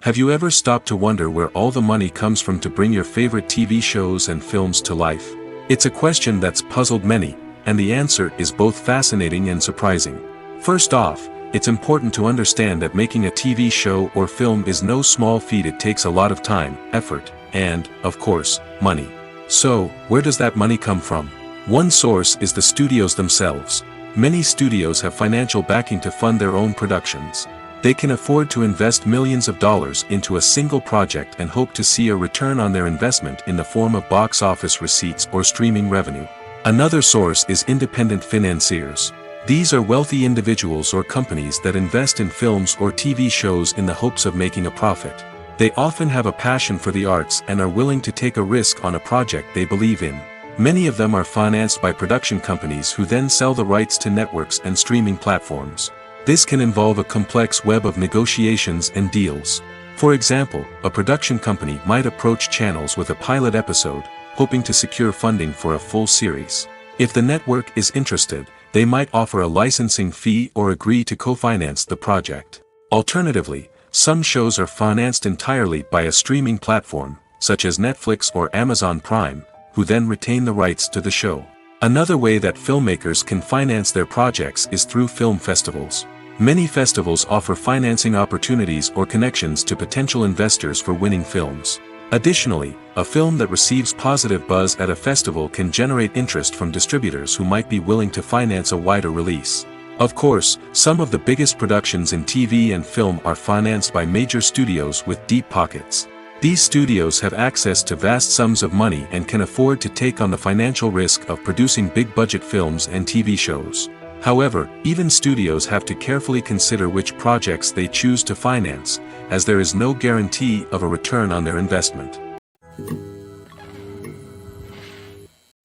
A: Have you ever stopped to wonder where all the money comes from to bring your favorite TV shows and films to life? It's a question that's puzzled many, and the answer is both fascinating and surprising. First off, it's important to understand that making a TV show or film is no small feat. It takes a lot of time, effort, and, of course, money. So, where does that money come from? One source is the studios themselves. Many studios have financial backing to fund their own productions. They can afford to invest millions of dollars into a single project and hope to see a return on their investment in the form of box office receipts or streaming revenue. Another source is independent financiers. These are wealthy individuals or companies that invest in films or TV shows in the hopes of making a profit. They often have a passion for the arts and are willing to take a risk on a project they believe in. Many of them are financed by production companies who then sell the rights to networks and streaming platforms. This can involve a complex web of negotiations and deals. For example, a production company might approach channels with a pilot episode, hoping to secure funding for a full series. If the network is interested, they might offer a licensing fee or agree to co-finance the project. Alternatively, some shows are financed entirely by a streaming platform, such as Netflix or Amazon Prime, who then retain the rights to the show. Another way that filmmakers can finance their projects is through film festivals. Many festivals offer financing opportunities or connections to potential investors for winning films. Additionally, a film that receives positive buzz at a festival can generate interest from distributors who might be willing to finance a wider release. Of course, some of the biggest productions in TV and film are financed by major studios with deep pockets. These studios have access to vast sums of money and can afford to take on the financial risk of producing big-budget films and TV shows. However, even studios have to carefully consider which projects they choose to finance, as there is no guarantee of a return on their investment.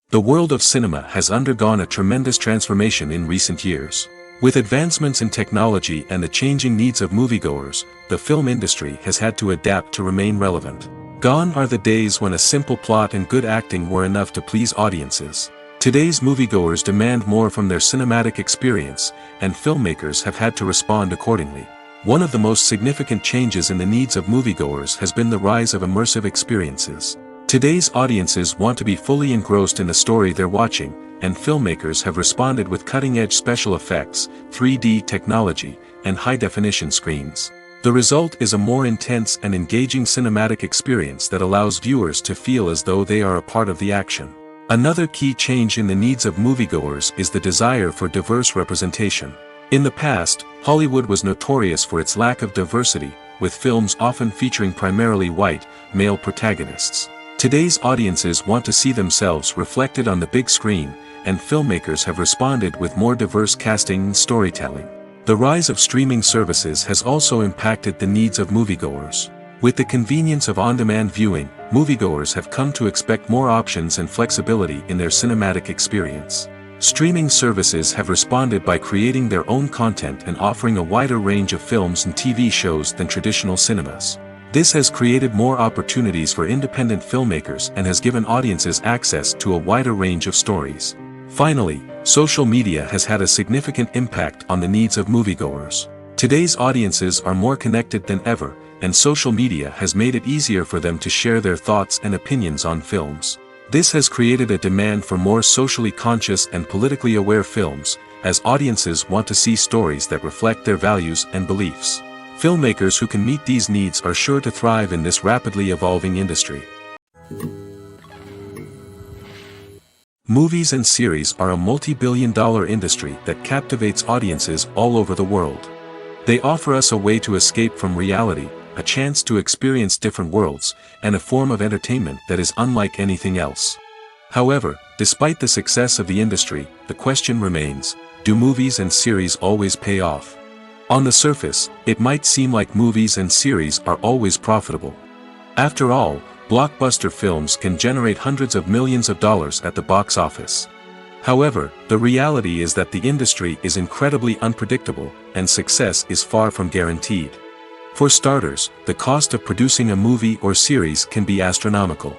A: The world of cinema has undergone a tremendous transformation in recent years. With advancements in technology and the changing needs of moviegoers, the film industry has had to adapt to remain relevant. Gone are the days when a simple plot and good acting were enough to please audiences. Today's moviegoers demand more from their cinematic experience, and filmmakers have had to respond accordingly. One of the most significant changes in the needs of moviegoers has been the rise of immersive experiences. Today's audiences want to be fully engrossed in the story they're watching, and filmmakers have responded with cutting-edge special effects, 3D technology, and high-definition screens. The result is a more intense and engaging cinematic experience that allows viewers to feel as though they are a part of the action. Another key change in the needs of moviegoers is the desire for diverse representation. In the past, Hollywood was notorious for its lack of diversity, with films often featuring primarily white, male protagonists. Today's audiences want to see themselves reflected on the big screen, and filmmakers have responded with more diverse casting and storytelling. The rise of streaming services has also impacted the needs of moviegoers. With the convenience of on-demand viewing, moviegoers have come to expect more options and flexibility in their cinematic experience. Streaming services have responded by creating their own content and offering a wider range of films and TV shows than traditional cinemas. This has created more opportunities for independent filmmakers and has given audiences access to a wider range of stories. Finally, social media has had a significant impact on the needs of moviegoers. Today's audiences are more connected than ever, and social media has made it easier for them to share their thoughts and opinions on films. This has created a demand for more socially conscious and politically aware films, as audiences want to see stories that reflect their values and beliefs. Filmmakers who can meet these needs are sure to thrive in this rapidly evolving industry. Movies and series are a multi-billion-dollar industry that captivates audiences all over the world. They offer us a way to escape from reality, a chance to experience different worlds, and a form of entertainment that is unlike anything else. However, despite the success of the industry, the question remains, do movies and series always pay off? On the surface, it might seem like movies and series are always profitable. After all, blockbuster films can generate hundreds of millions of dollars at the box office. However, the reality is that the industry is incredibly unpredictable, and success is far from guaranteed. For starters, the cost of producing a movie or series can be astronomical.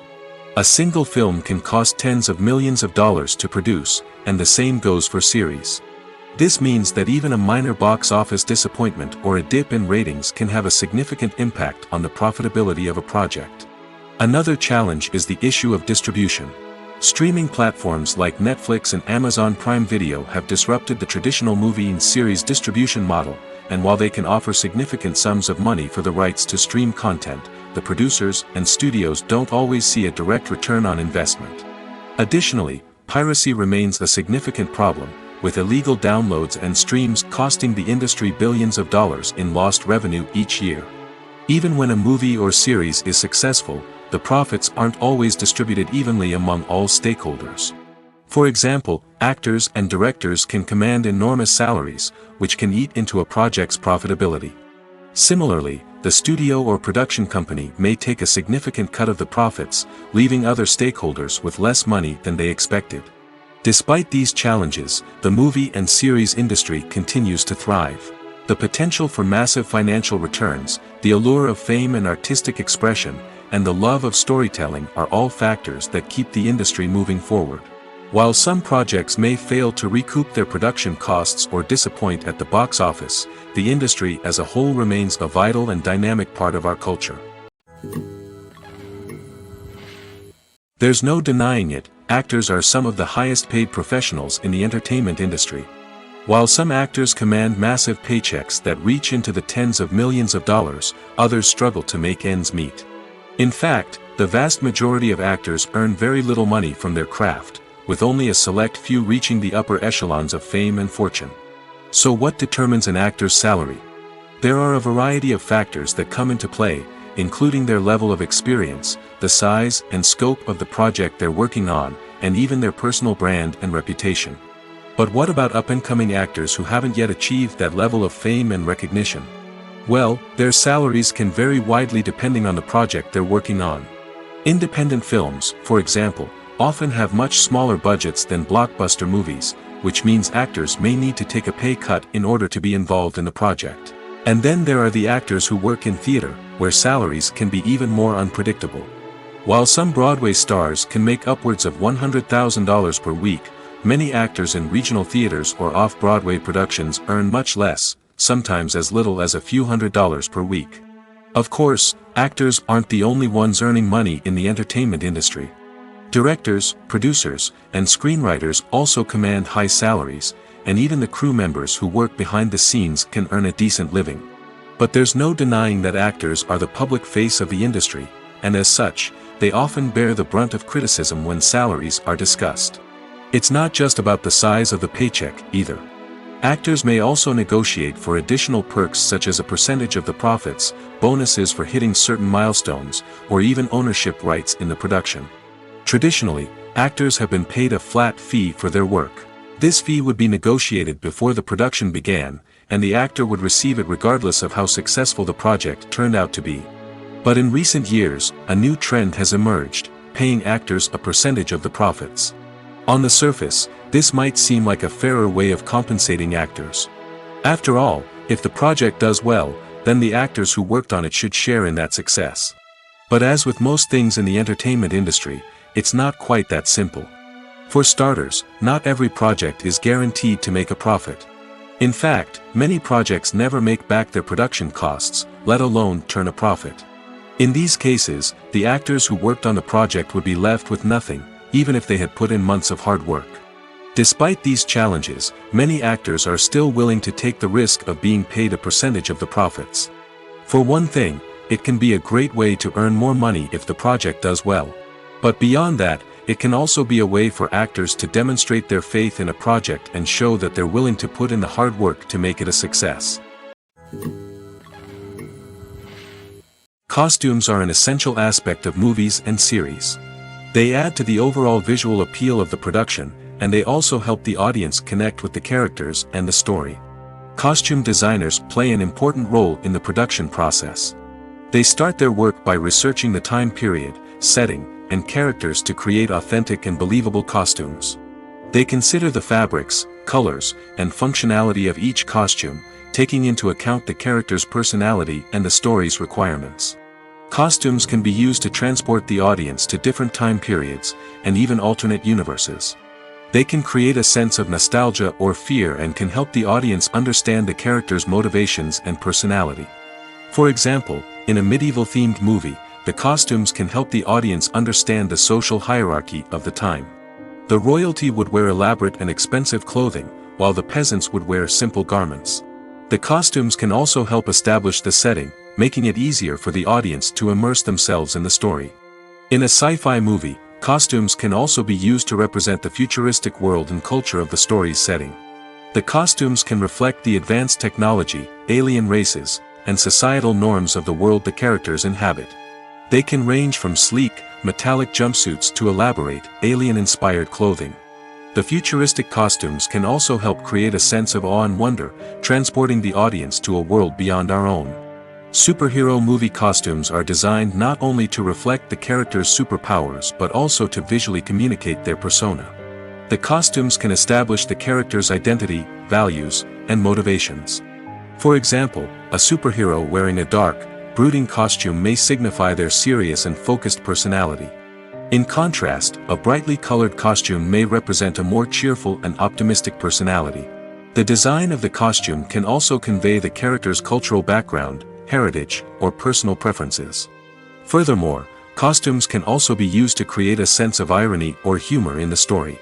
A: A single film can cost tens of millions of dollars to produce, and the same goes for series. This means that even a minor box office disappointment or a dip in ratings can have a significant impact on the profitability of a project. Another challenge is the issue of distribution. Streaming platforms like Netflix and Amazon Prime Video have disrupted the traditional movie and series distribution model, and while they can offer significant sums of money for the rights to stream content, the producers and studios don't always see a direct return on investment. Additionally, piracy remains a significant problem, with illegal downloads and streams costing the industry billions of dollars in lost revenue each year. Even when a movie or series is successful, the profits aren't always distributed evenly among all stakeholders. For example, actors and directors can command enormous salaries, which can eat into a project's profitability. Similarly, the studio or production company may take a significant cut of the profits, leaving other stakeholders with less money than they expected. Despite these challenges, the movie and series industry continues to thrive. The potential for massive financial returns, the allure of fame and artistic expression, and the love of storytelling are all factors that keep the industry moving forward. While some projects may fail to recoup their production costs or disappoint at the box office, the industry as a whole remains a vital and dynamic part of our culture. There's no denying it, actors are some of the highest paid professionals in the entertainment industry. While some actors command massive paychecks that reach into the tens of millions of dollars, others struggle to make ends meet. In fact, the vast majority of actors earn very little money from their craft, with only a select few reaching the upper echelons of fame and fortune. So what determines an actor's salary? There are a variety of factors that come into play, including their level of experience, the size and scope of the project they're working on, and even their personal brand and reputation. But what about up-and-coming actors who haven't yet achieved that level of fame and recognition? Well, their salaries can vary widely depending on the project they're working on. Independent films, for example, often have much smaller budgets than blockbuster movies, which means actors may need to take a pay cut in order to be involved in the project. And then there are the actors who work in theater, where salaries can be even more unpredictable. While some Broadway stars can make upwards of $100,000 per week, many actors in regional theaters or off-Broadway productions earn much less, sometimes as little as a few $100s per week. Of course, actors aren't the only ones earning money in the entertainment industry. Directors, producers, and screenwriters also command high salaries, and even the crew members who work behind the scenes can earn a decent living. But there's no denying that actors are the public face of the industry, and as such, they often bear the brunt of criticism when salaries are discussed. It's not just about the size of the paycheck, either. Actors may also negotiate for additional perks such as a percentage of the profits, bonuses for hitting certain milestones, or even ownership rights in the production. Traditionally, actors have been paid a flat fee for their work. This fee would be negotiated before the production began, and the actor would receive it regardless of how successful the project turned out to be. But in recent years, a new trend has emerged, paying actors a percentage of the profits. On the surface, this might seem like a fairer way of compensating actors. After all, if the project does well, then the actors who worked on it should share in that success. But as with most things in the entertainment industry, it's not quite that simple. For starters, not every project is guaranteed to make a profit. In fact, many projects never make back their production costs, let alone turn a profit. In these cases, the actors who worked on the project would be left with nothing, even if they had put in months of hard work. Despite these challenges, many actors are still willing to take the risk of being paid a percentage of the profits. For one thing, it can be a great way to earn more money if the project does well. But beyond that, it can also be a way for actors to demonstrate their faith in a project and show that they're willing to put in the hard work to make it a success. Costumes are an essential aspect of movies and series. They add to the overall visual appeal of the production, and they also help the audience connect with the characters and the story. Costume designers play an important role in the production process. They start their work by researching the time period, setting, and characters to create authentic and believable costumes. They consider the fabrics, colors, and functionality of each costume, taking into account the character's personality and the story's requirements. Costumes can be used to transport the audience to different time periods, and even alternate universes. They can create a sense of nostalgia or fear and can help the audience understand the character's motivations and personality. For example, in a medieval-themed movie, the costumes can help the audience understand the social hierarchy of the time. The royalty would wear elaborate and expensive clothing, while the peasants would wear simple garments. The costumes can also help establish the setting, making it easier for the audience to immerse themselves in the story. In a sci-fi movie, costumes can also be used to represent the futuristic world and culture of the story's setting. The costumes can reflect the advanced technology, alien races, and societal norms of the world the characters inhabit. They can range from sleek, metallic jumpsuits to elaborate, alien-inspired clothing. The futuristic costumes can also help create a sense of awe and wonder, transporting the audience to a world beyond our own. Superhero movie costumes are designed not only to reflect the character's superpowers but also to visually communicate their persona. The costumes can establish the character's identity, values, and motivations. For example, a superhero wearing a dark, brooding costume may signify their serious and focused personality. In contrast, a brightly colored costume may represent a more cheerful and optimistic personality. The design of the costume can also convey the character's cultural background, heritage, or personal preferences. Furthermore, Costumes can also be used to create a sense of irony or humor in the story.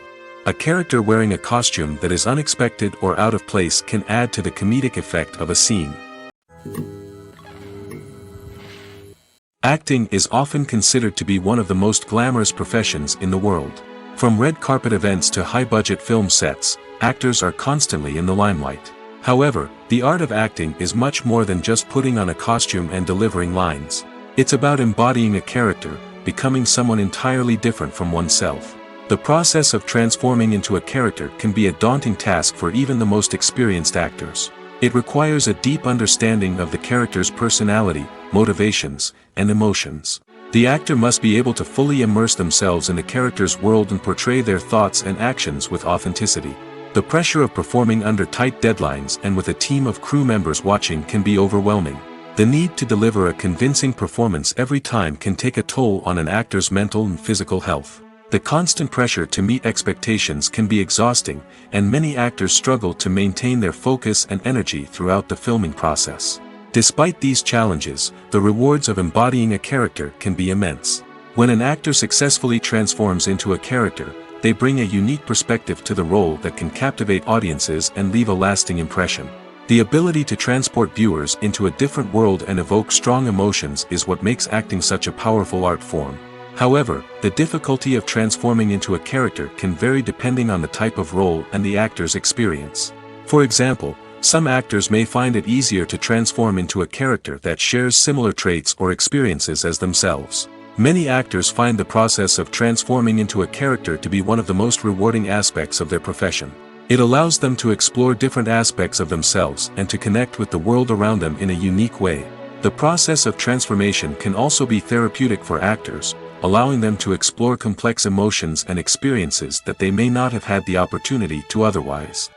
A: A character wearing a costume that is unexpected or out of place can add to the comedic effect of a scene. Acting is often considered to be one of the most glamorous professions in the world. From red carpet events to high-budget film sets, actors are constantly in the limelight. However, the art of acting is much more than just putting on a costume and delivering lines. It's about embodying a character, becoming someone entirely different from oneself. The process of transforming into a character can be a daunting task for even the most experienced actors. It requires a deep understanding of the character's personality, motivations, and emotions. The actor must be able to fully immerse themselves in the character's world and portray their thoughts and actions with authenticity. The pressure of performing under tight deadlines and with a team of crew members watching can be overwhelming. The need to deliver a convincing performance every time can take a toll on an actor's mental and physical health. The constant pressure to meet expectations can be exhausting, and many actors struggle to maintain their focus and energy throughout the filming process. Despite these challenges, the rewards of embodying a character can be immense. When an actor successfully transforms into a character, they bring a unique perspective to the role that can captivate audiences and leave a lasting impression. The ability to transport viewers into a different world and evoke strong emotions is what makes acting such a powerful art form. However, the difficulty of transforming into a character can vary depending on the type of role and the actor's experience. For example, some actors may find it easier to transform into a character that shares similar traits or experiences as themselves. Many actors find the process of transforming into a character to be one of the most rewarding aspects of their profession. It allows them to explore different aspects of themselves and to connect with the world around them in a unique way. The process of transformation can also be therapeutic for actors, allowing them to explore complex emotions and experiences that they may not have had the opportunity to otherwise.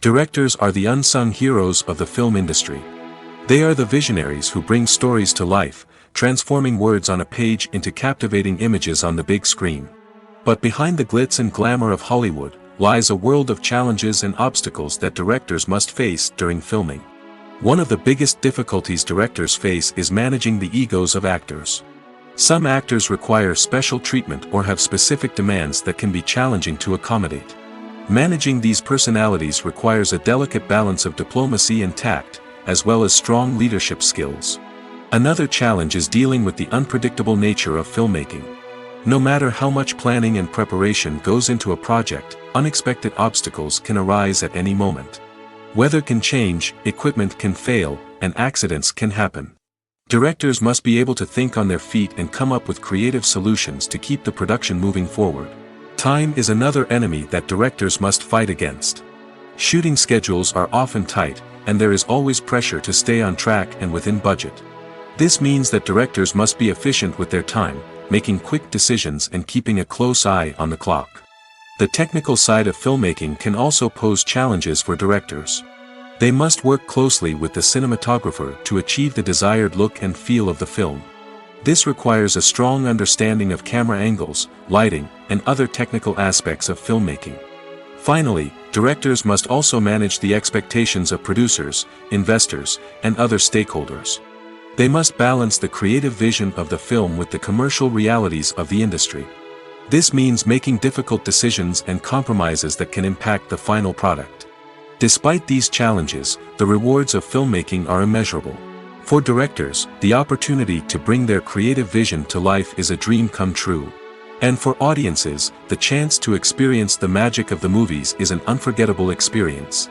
A: Directors are the unsung heroes of the film industry. They are the visionaries who bring stories to life, transforming words on a page into captivating images on the big screen. But behind the glitz and glamour of Hollywood lies a world of challenges and obstacles that directors must face during filming. One of the biggest difficulties directors face is managing the egos of actors. Some actors require special treatment or have specific demands that can be challenging to accommodate. Managing these personalities requires a delicate balance of diplomacy and tact, as well as strong leadership skills. Another challenge is dealing with the unpredictable nature of filmmaking. No matter how much planning and preparation goes into a project, unexpected obstacles can arise at any moment. Weather can change, equipment can fail, and accidents can happen. Directors must be able to think on their feet and come up with creative solutions to keep the production moving forward. Time is another enemy that directors must fight against. Shooting schedules are often tight, and there is always pressure to stay on track and within budget. This means that directors must be efficient with their time, making quick decisions and keeping a close eye on the clock. The technical side of filmmaking can also pose challenges for directors. They must work closely with the cinematographer to achieve the desired look and feel of the film. This requires a strong understanding of camera angles, lighting, and other technical aspects of filmmaking. Finally, directors must also manage the expectations of producers, investors, and other stakeholders. They must balance the creative vision of the film with the commercial realities of the industry. This means making difficult decisions and compromises that can impact the final product. Despite these challenges, the rewards of filmmaking are immeasurable. For directors, the opportunity to bring their creative vision to life is a dream come true. And for audiences, the chance to experience the magic of the movies is an unforgettable experience.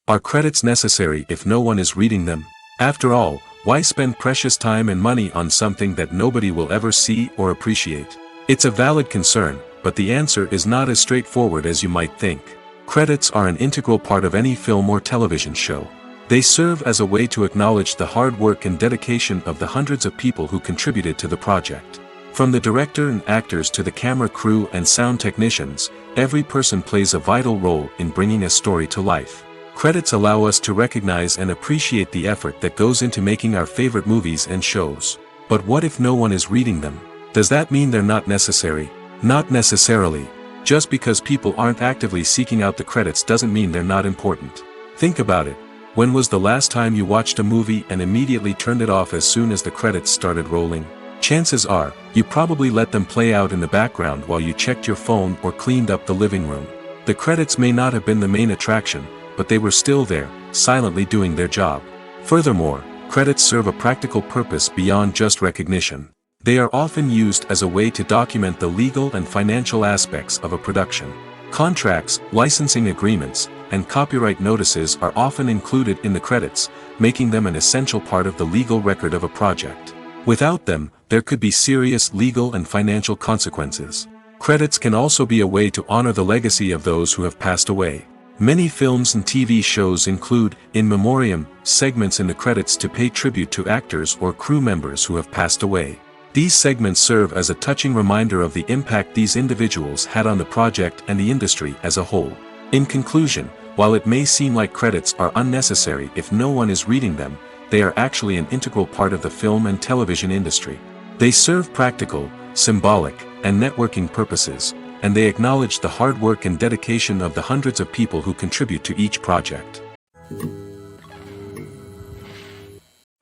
A: Are credits necessary if no one is reading them? After all, why spend precious time and money on something that nobody will ever see or appreciate? It's a valid concern, but the answer is not as straightforward as you might think. Credits are an integral part of any film or television show. They serve as a way to acknowledge the hard work and dedication of the hundreds of people who contributed to the project. From the director and actors to the camera crew and sound technicians, every person plays a vital role in bringing a story to life. Credits allow us to recognize and appreciate the effort that goes into making our favorite movies and shows. But what if no one is reading them? Does that mean they're not necessary? Not necessarily. Just because people aren't actively seeking out the credits doesn't mean they're not important. Think about it. When was the last time you watched a movie and immediately turned it off as soon as the credits started rolling? Chances are, you probably let them play out in the background while you checked your phone or cleaned up the living room. The credits may not have been the main attraction, but they were still there, silently doing their job. Furthermore, credits serve a practical purpose beyond just recognition. They are often used as a way to document the legal and financial aspects of a production. Contracts, licensing agreements, and copyright notices are often included in the credits, making them an essential part of the legal record of a project. Without them, there could be serious legal and financial consequences. Credits can also be a way to honor the legacy of those who have passed away. Many films and TV shows include, in memoriam, segments in the credits to pay tribute to actors or crew members who have passed away. These segments serve as a touching reminder of the impact these individuals had on the project and the industry as a whole. In conclusion, while it may seem like credits are unnecessary if no one is reading them, they are actually an integral part of the film and television industry. They serve practical, symbolic, and networking purposes, and they acknowledge the hard work and dedication of the hundreds of people who contribute to each project.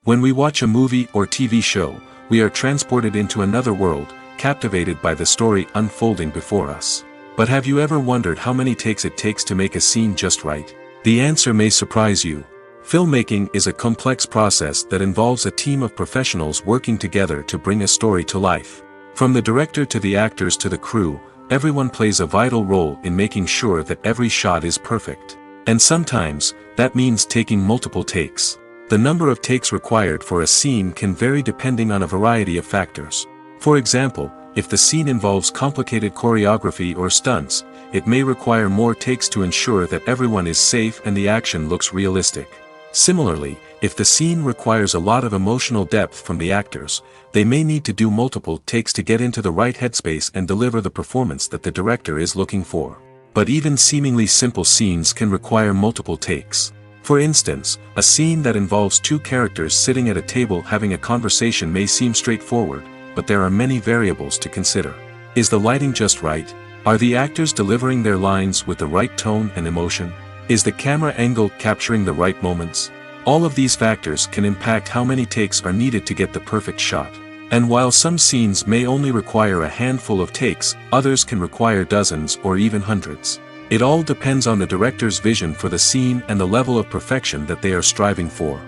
A: When we watch a movie or TV show, we are transported into another world, captivated by the story unfolding before us. But have you ever wondered how many takes it takes to make a scene just right? The answer may surprise you. Filmmaking is a complex process that involves a team of professionals working together to bring a story to life. From the director to the actors to the crew, everyone plays a vital role in making sure that every shot is perfect. And sometimes, that means taking multiple takes. The number of takes required for a scene can vary depending on a variety of factors. For example, if the scene involves complicated choreography or stunts, it may require more takes to ensure that everyone is safe and the action looks realistic. Similarly, if the scene requires a lot of emotional depth from the actors, they may need to do multiple takes to get into the right headspace and deliver the performance that the director is looking for. But even seemingly simple scenes can require multiple takes. For instance, a scene that involves two characters sitting at a table having a conversation may seem straightforward, but there are many variables to consider. Is the lighting just right? Are the actors delivering their lines with the right tone and emotion? Is the camera angle capturing the right moments? All of these factors can impact how many takes are needed to get the perfect shot. And while some scenes may only require a handful of takes, others can require dozens or even hundreds. It all depends on the director's vision for the scene and the level of perfection that they are striving for.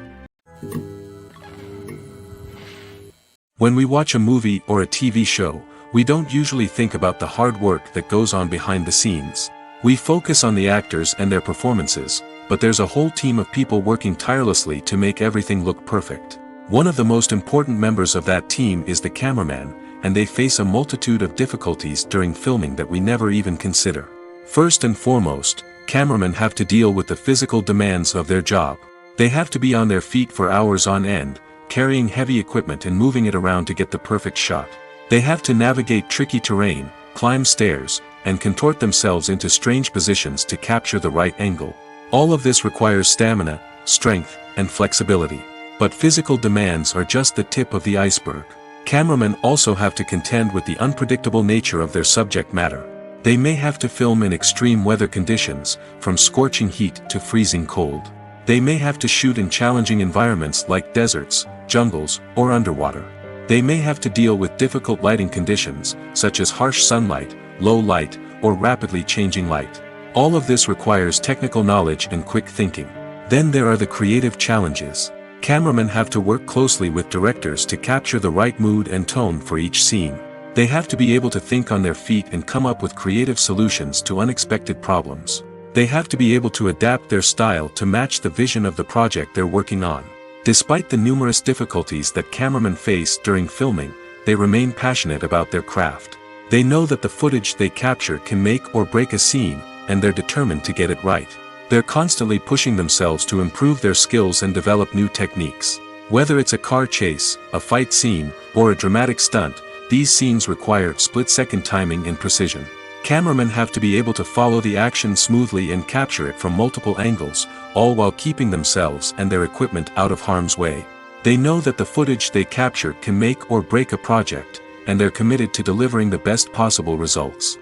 A: When we watch a movie or a TV show, we don't usually think about the hard work that goes on behind the scenes. We focus on the actors and their performances, but there's a whole team of people working tirelessly to make everything look perfect. One of the most important members of that team is the cameraman, and they face a multitude of difficulties during filming that we never even consider. First and foremost, cameramen have to deal with the physical demands of their job. They have to be on their feet for hours on end, carrying heavy equipment and moving it around to get the perfect shot. They have to navigate tricky terrain, climb stairs, and contort themselves into strange positions to capture the right angle. All of this requires stamina, strength, and flexibility. But physical demands are just the tip of the iceberg. Cameramen also have to contend with the unpredictable nature of their subject matter. They may have to film in extreme weather conditions, from scorching heat to freezing cold. They may have to shoot in challenging environments like deserts, jungles, or underwater. They may have to deal with difficult lighting conditions, such as harsh sunlight, low light, or rapidly changing light. All of this requires technical knowledge and quick thinking. Then there are the creative challenges. Cameramen have to work closely with directors to capture the right mood and tone for each scene. They have to be able to think on their feet and come up with creative solutions to unexpected problems. They have to be able to adapt their style to match the vision of the project they're working on. Despite the numerous difficulties that cameramen face during filming, they remain passionate about their craft. They know that the footage they capture can make or break a scene, and they're determined to get it right. They're constantly pushing themselves to improve their skills and develop new techniques. Whether it's a car chase, a fight scene, or a dramatic stunt, these scenes require split-second timing and precision. Cameramen have to be able to follow the action smoothly and capture it from multiple angles, all while keeping themselves and their equipment out of harm's way. They know that the footage they capture can make or break a project, and they're committed to delivering the best possible results.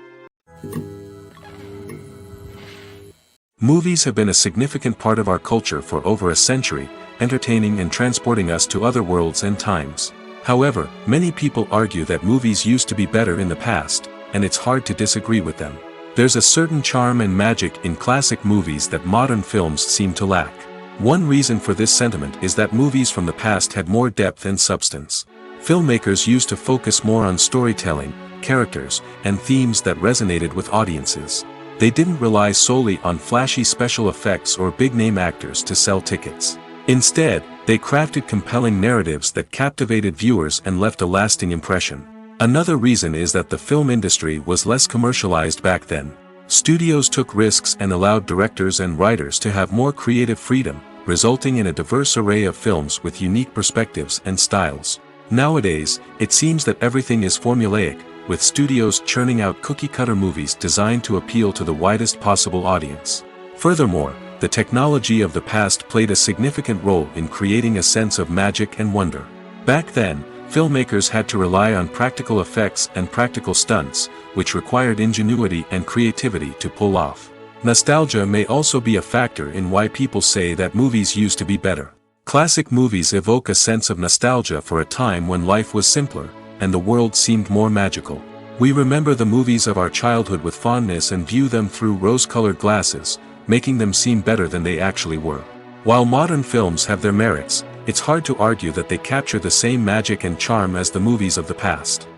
A: Movies have been a significant part of our culture for over a century, entertaining and transporting us to other worlds and times. However, many people argue that movies used to be better in the past, and it's hard to disagree with them. There's a certain charm and magic in classic movies that modern films seem to lack. One reason for this sentiment is that movies from the past had more depth and substance. Filmmakers used to focus more on storytelling, characters, and themes that resonated with audiences. They didn't rely solely on flashy special effects or big-name actors to sell tickets. Instead, they crafted compelling narratives that captivated viewers and left a lasting impression. Another reason is that the film industry was less commercialized back then. Studios took risks and allowed directors and writers to have more creative freedom, resulting in a diverse array of films with unique perspectives and styles. Nowadays, it seems that everything is formulaic, with studios churning out cookie-cutter movies designed to appeal to the widest possible audience. Furthermore, the technology of the past played a significant role in creating a sense of magic and wonder. Back then, filmmakers had to rely on practical effects and practical stunts, which required ingenuity and creativity to pull off. Nostalgia may also be a factor in why people say that movies used to be better. Classic movies evoke a sense of nostalgia for a time when life was simpler, and the world seemed more magical. We remember the movies of our childhood with fondness and view them through rose-colored glasses, making them seem better than they actually were. While modern films have their merits, it's hard to argue that they capture the same magic and charm as the movies of the past.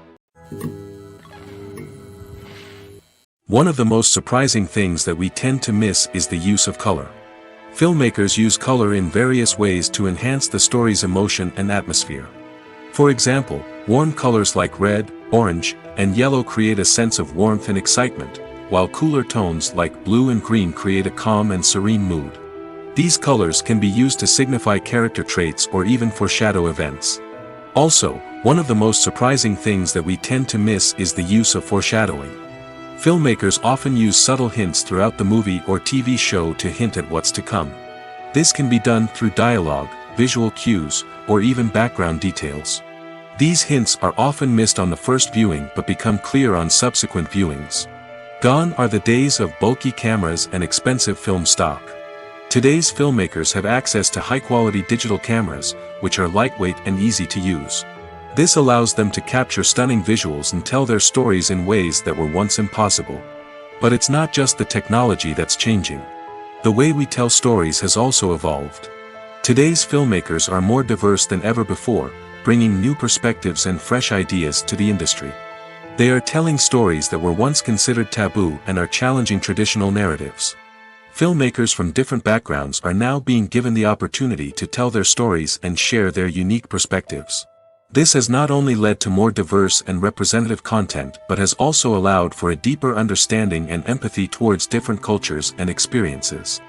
A: One of the most surprising things that we tend to miss is the use of color. Filmmakers use color in various ways to enhance the story's emotion and atmosphere. For example, warm colors like red, orange, and yellow create a sense of warmth and excitement, while cooler tones like blue and green create a calm and serene mood. These colors can be used to signify character traits or even foreshadow events. Also, one of the most surprising things that we tend to miss is the use of foreshadowing. Filmmakers often use subtle hints throughout the movie or TV show to hint at what's to come. This can be done through dialogue, visual cues, or even background details. These hints are often missed on the first viewing but become clear on subsequent viewings. Gone are the days of bulky cameras and expensive film stock. Today's filmmakers have access to high-quality digital cameras, which are lightweight and easy to use. This allows them to capture stunning visuals and tell their stories in ways that were once impossible. But it's not just the technology that's changing. The way we tell stories has also evolved. Today's filmmakers are more diverse than ever before, bringing new perspectives and fresh ideas to the industry. They are telling stories that were once considered taboo and are challenging traditional narratives. Filmmakers from different backgrounds are now being given the opportunity to tell their stories and share their unique perspectives. This has not only led to more diverse and representative content but has also allowed for a deeper understanding and empathy towards different cultures and experiences.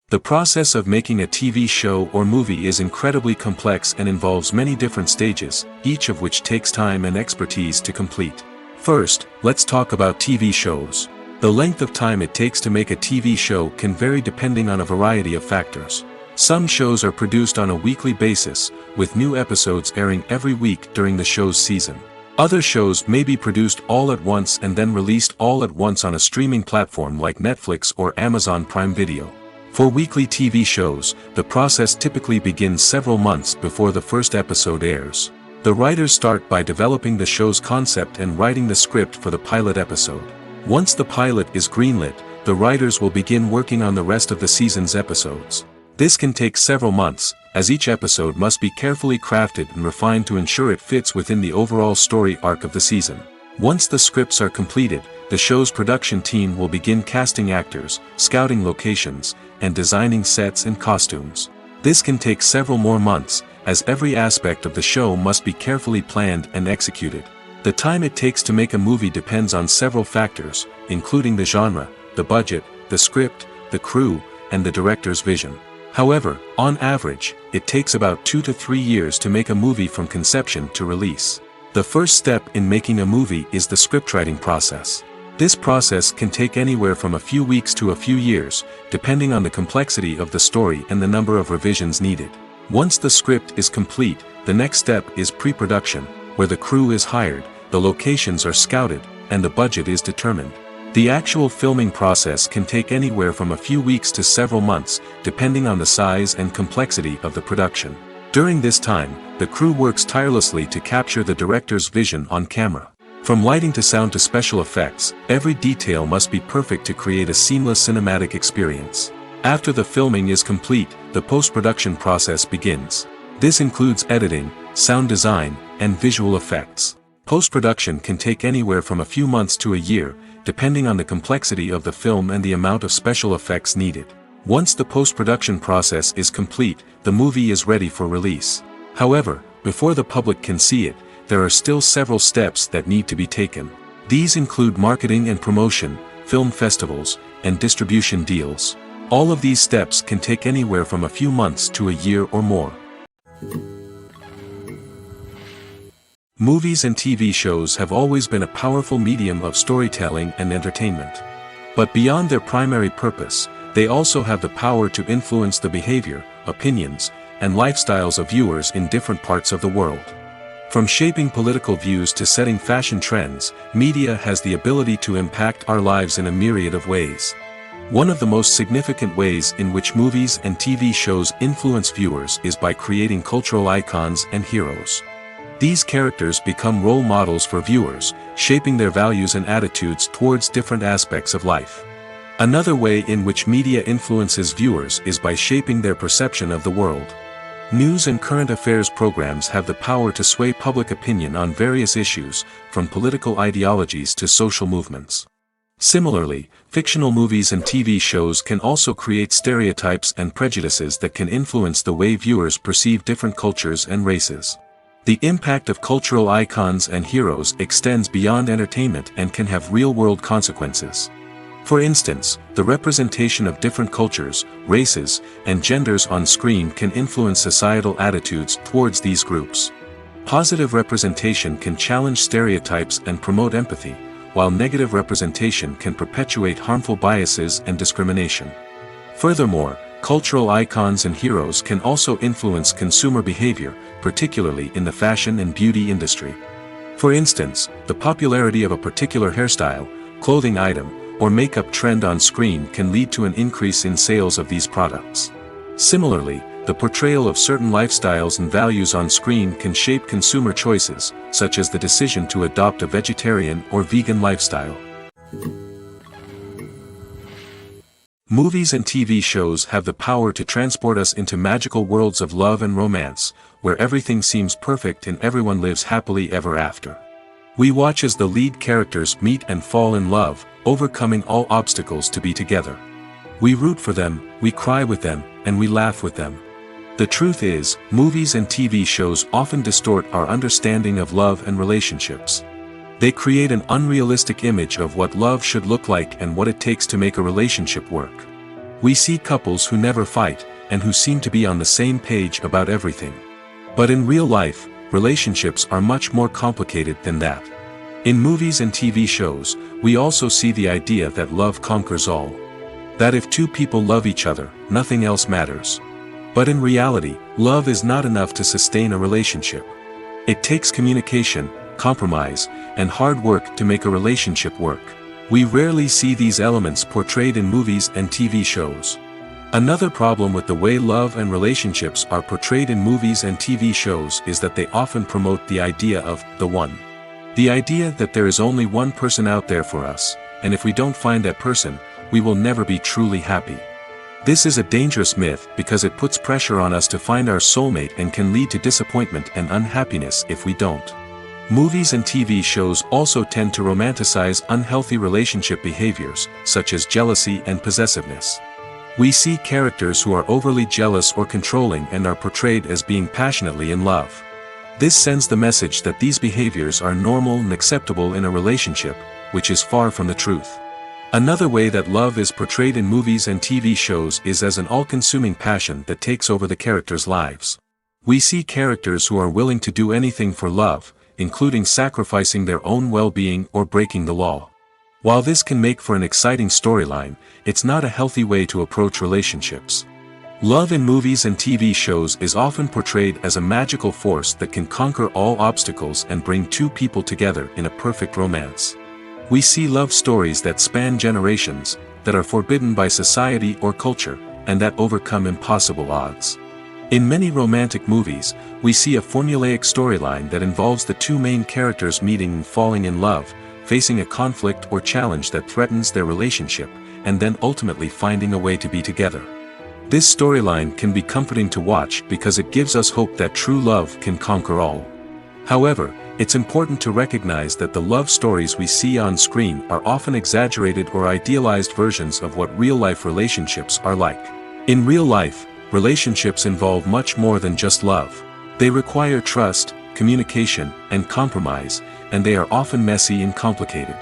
A: The process of making a TV show or movie is incredibly complex and involves many different stages, each of which takes time and expertise to complete. First, let's talk about TV shows. The length of time it takes to make a TV show can vary depending on a variety of factors. Some shows are produced on a weekly basis, with new episodes airing every week during the show's season. Other shows may be produced all at once and then released all at once on a streaming platform like Netflix or Amazon Prime Video. For weekly TV shows, the process typically begins several months before the first episode airs. The writers start by developing the show's concept and writing the script for the pilot episode. Once the pilot is greenlit, the writers will begin working on the rest of the season's episodes. This can take several months, as each episode must be carefully crafted and refined to ensure it fits within the overall story arc of the season. Once the scripts are completed, the show's production team will begin casting actors, scouting locations, and designing sets and costumes. This can take several more months, as every aspect of the show must be carefully planned and executed. The time it takes to make a movie depends on several factors, including the genre, the budget, the script, the crew, and the director's vision. However, on average, it takes about 2 to 3 years to make a movie from conception to release. The first step in making a movie is the scriptwriting process. This process can take anywhere from a few weeks to a few years, depending on the complexity of the story and the number of revisions needed. Once the script is complete, the next step is pre-production, where the crew is hired, the locations are scouted, and the budget is determined. The actual filming process can take anywhere from a few weeks to several months, depending on the size and complexity of the production. During this time, the crew works tirelessly to capture the director's vision on camera. From lighting to sound to special effects, every detail must be perfect to create a seamless cinematic experience. After the filming is complete, the post-production process begins. This includes editing, sound design, and visual effects. Post-production can take anywhere from a few months to a year, depending on the complexity of the film and the amount of special effects needed. Once the post-production process is complete, the movie is ready for release. However, before the public can see it, there are still several steps that need to be taken. These include marketing and promotion, film festivals, and distribution deals. All of these steps can take anywhere from a few months to a year or more. Movies and TV shows have always been a powerful medium of storytelling and entertainment. But beyond their primary purpose, they also have the power to influence the behavior, opinions, and lifestyles of viewers in different parts of the world. From shaping political views to setting fashion trends, media has the ability to impact our lives in a myriad of ways. One of the most significant ways in which movies and TV shows influence viewers is by creating cultural icons and heroes. These characters become role models for viewers, shaping their values and attitudes towards different aspects of life. Another way in which media influences viewers is by shaping their perception of the world. News and current affairs programs have the power to sway public opinion on various issues, from political ideologies to social movements. Similarly, fictional movies and TV shows can also create stereotypes and prejudices that can influence the way viewers perceive different cultures and races. The impact of cultural icons and heroes extends beyond entertainment and can have real-world consequences. For instance, the representation of different cultures, races, and genders on screen can influence societal attitudes towards these groups. Positive representation can challenge stereotypes and promote empathy, while negative representation can perpetuate harmful biases and discrimination. Furthermore, cultural icons and heroes can also influence consumer behavior, particularly in the fashion and beauty industry. For instance, the popularity of a particular hairstyle, clothing item, or makeup trend on screen can lead to an increase in sales of these products. Similarly, the portrayal of certain lifestyles and values on screen can shape consumer choices, such as the decision to adopt a vegetarian or vegan lifestyle. Movies and TV shows have the power to transport us into magical worlds of love and romance, where everything seems perfect and everyone lives happily ever after. We watch as the lead characters meet and fall in love, overcoming all obstacles to be together. We root for them, we cry with them, and we laugh with them. The truth is, movies and TV shows often distort our understanding of love and relationships. They create an unrealistic image of what love should look like and what it takes to make a relationship work. We see couples who never fight, and who seem to be on the same page about everything. But in real life, relationships are much more complicated than that. In movies and TV shows, we also see the idea that love conquers all. That if two people love each other, nothing else matters. But in reality, love is not enough to sustain a relationship. It takes communication, compromise, and hard work to make a relationship work. We rarely see these elements portrayed in movies and TV shows. Another problem with the way love and relationships are portrayed in movies and TV shows is that they often promote the idea of the one. The idea that there is only one person out there for us, and if we don't find that person, we will never be truly happy. This is a dangerous myth because it puts pressure on us to find our soulmate and can lead to disappointment and unhappiness if we don't. Movies and TV shows also tend to romanticize unhealthy relationship behaviors, such as jealousy and possessiveness. We see characters who are overly jealous or controlling and are portrayed as being passionately in love. This sends the message that these behaviors are normal and acceptable in a relationship, which is far from the truth. Another way that love is portrayed in movies and TV shows is as an all-consuming passion that takes over the characters' lives. We see characters who are willing to do anything for love, including sacrificing their own well-being or breaking the law. While this can make for an exciting storyline, it's not a healthy way to approach relationships. Love in movies and TV shows is often portrayed as a magical force that can conquer all obstacles and bring two people together in a perfect romance. We see love stories that span generations, that are forbidden by society or culture, and that overcome impossible odds. In many romantic movies, we see a formulaic storyline that involves the two main characters meeting and falling in love, facing a conflict or challenge that threatens their relationship, and then ultimately finding a way to be together. This storyline can be comforting to watch because it gives us hope that true love can conquer all. However, it's important to recognize that the love stories we see on screen are often exaggerated or idealized versions of what real-life relationships are like. In real life, relationships involve much more than just love. They require trust, communication, and compromise, and they are often messy and complicated.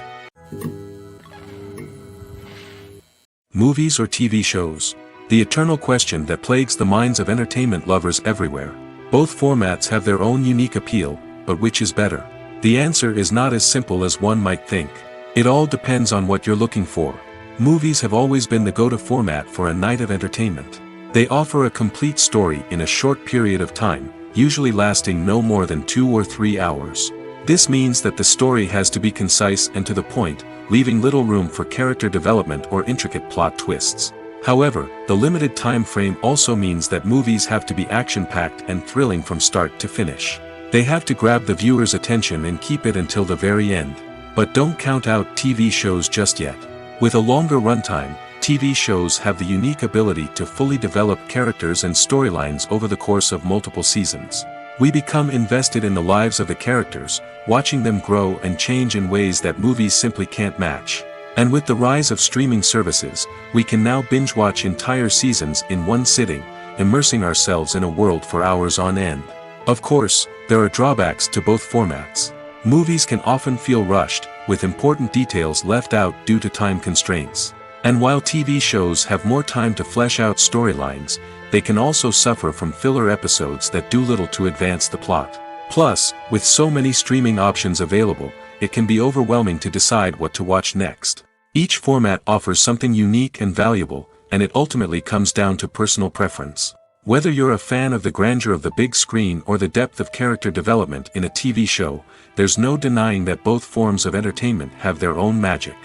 A: Movies or TV shows? The eternal question that plagues the minds of entertainment lovers everywhere. Both formats have their own unique appeal, but which is better? The answer is not as simple as one might think. It all depends on what you're looking for. Movies have always been the go-to format for a night of entertainment. They offer a complete story in a short period of time, usually lasting no more than 2 or 3 hours. This means that the story has to be concise and to the point, leaving little room for character development or intricate plot twists. However, the limited time frame also means that movies have to be action-packed and thrilling from start to finish. They have to grab the viewer's attention and keep it until the very end. But don't count out TV shows just yet. With a longer runtime, TV shows have the unique ability to fully develop characters and storylines over the course of multiple seasons. We become invested in the lives of the characters, watching them grow and change in ways that movies simply can't match. And with the rise of streaming services, we can now binge-watch entire seasons in one sitting, immersing ourselves in a world for hours on end. Of course, there are drawbacks to both formats. Movies can often feel rushed, with important details left out due to time constraints. And while TV shows have more time to flesh out storylines, they can also suffer from filler episodes that do little to advance the plot. Plus, with so many streaming options available, it can be overwhelming to decide what to watch next. Each format offers something unique and valuable, and it ultimately comes down to personal preference. Whether you're a fan of the grandeur of the big screen or the depth of character development in a TV show, there's no denying that both forms of entertainment have their own magic.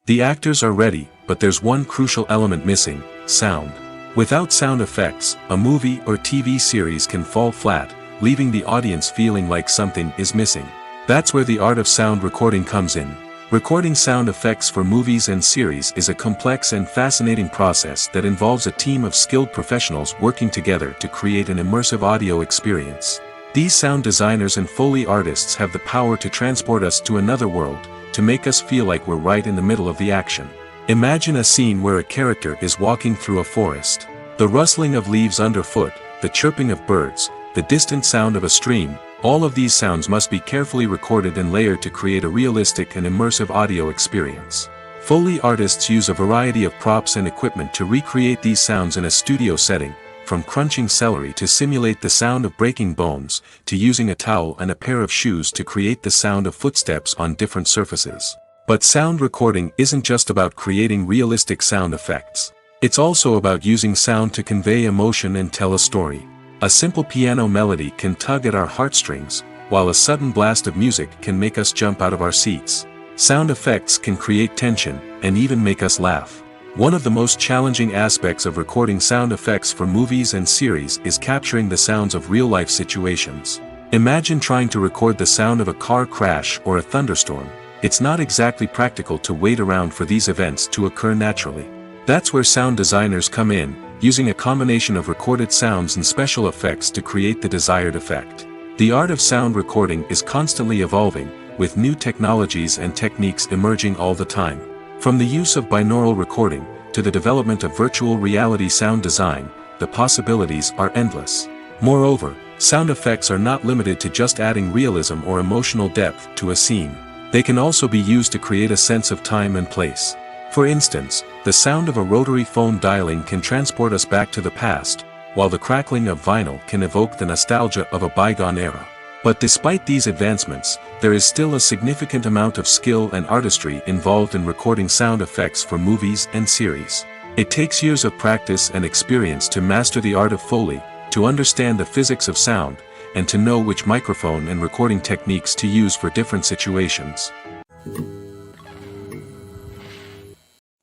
A: The actors are ready, but there's one crucial element missing: sound. Without sound effects, a movie or TV series can fall flat, leaving the audience feeling like something is missing. That's where the art of sound recording comes in. Recording sound effects for movies and series is a complex and fascinating process that involves a team of skilled professionals working together to create an immersive audio experience. These sound designers and Foley artists have the power to transport us to another world, to make us feel like we're right in the middle of the action. Imagine a scene where a character is walking through a forest. The rustling of leaves underfoot, the chirping of birds, the distant sound of a stream, all of these sounds must be carefully recorded and layered to create a realistic and immersive audio experience. Foley artists use a variety of props and equipment to recreate these sounds in a studio setting, from crunching celery to simulate the sound of breaking bones, to using a towel and a pair of shoes to create the sound of footsteps on different surfaces. But sound recording isn't just about creating realistic sound effects. It's also about using sound to convey emotion and tell a story. A simple piano melody can tug at our heartstrings, while a sudden blast of music can make us jump out of our seats. Sound effects can create tension, and even make us laugh. One of the most challenging aspects of recording sound effects for movies and series is capturing the sounds of real-life situations. Imagine trying to record the sound of a car crash or a thunderstorm. It's not exactly practical to wait around for these events to occur naturally. That's where sound designers come in, using a combination of recorded sounds and special effects to create the desired effect. The art of sound recording is constantly evolving, with new technologies and techniques emerging all the time. From the use of binaural recording, to the development of virtual reality sound design, the possibilities are endless. Moreover, sound effects are not limited to just adding realism or emotional depth to a scene. They can also be used to create a sense of time and place. For instance, the sound of a rotary phone dialing can transport us back to the past, while the crackling of vinyl can evoke the nostalgia of a bygone era. But despite these advancements, there is still a significant amount of skill and artistry involved in recording sound effects for movies and series. It takes years of practice and experience to master the art of Foley, to understand the physics of sound, and to know which microphone and recording techniques to use for different situations.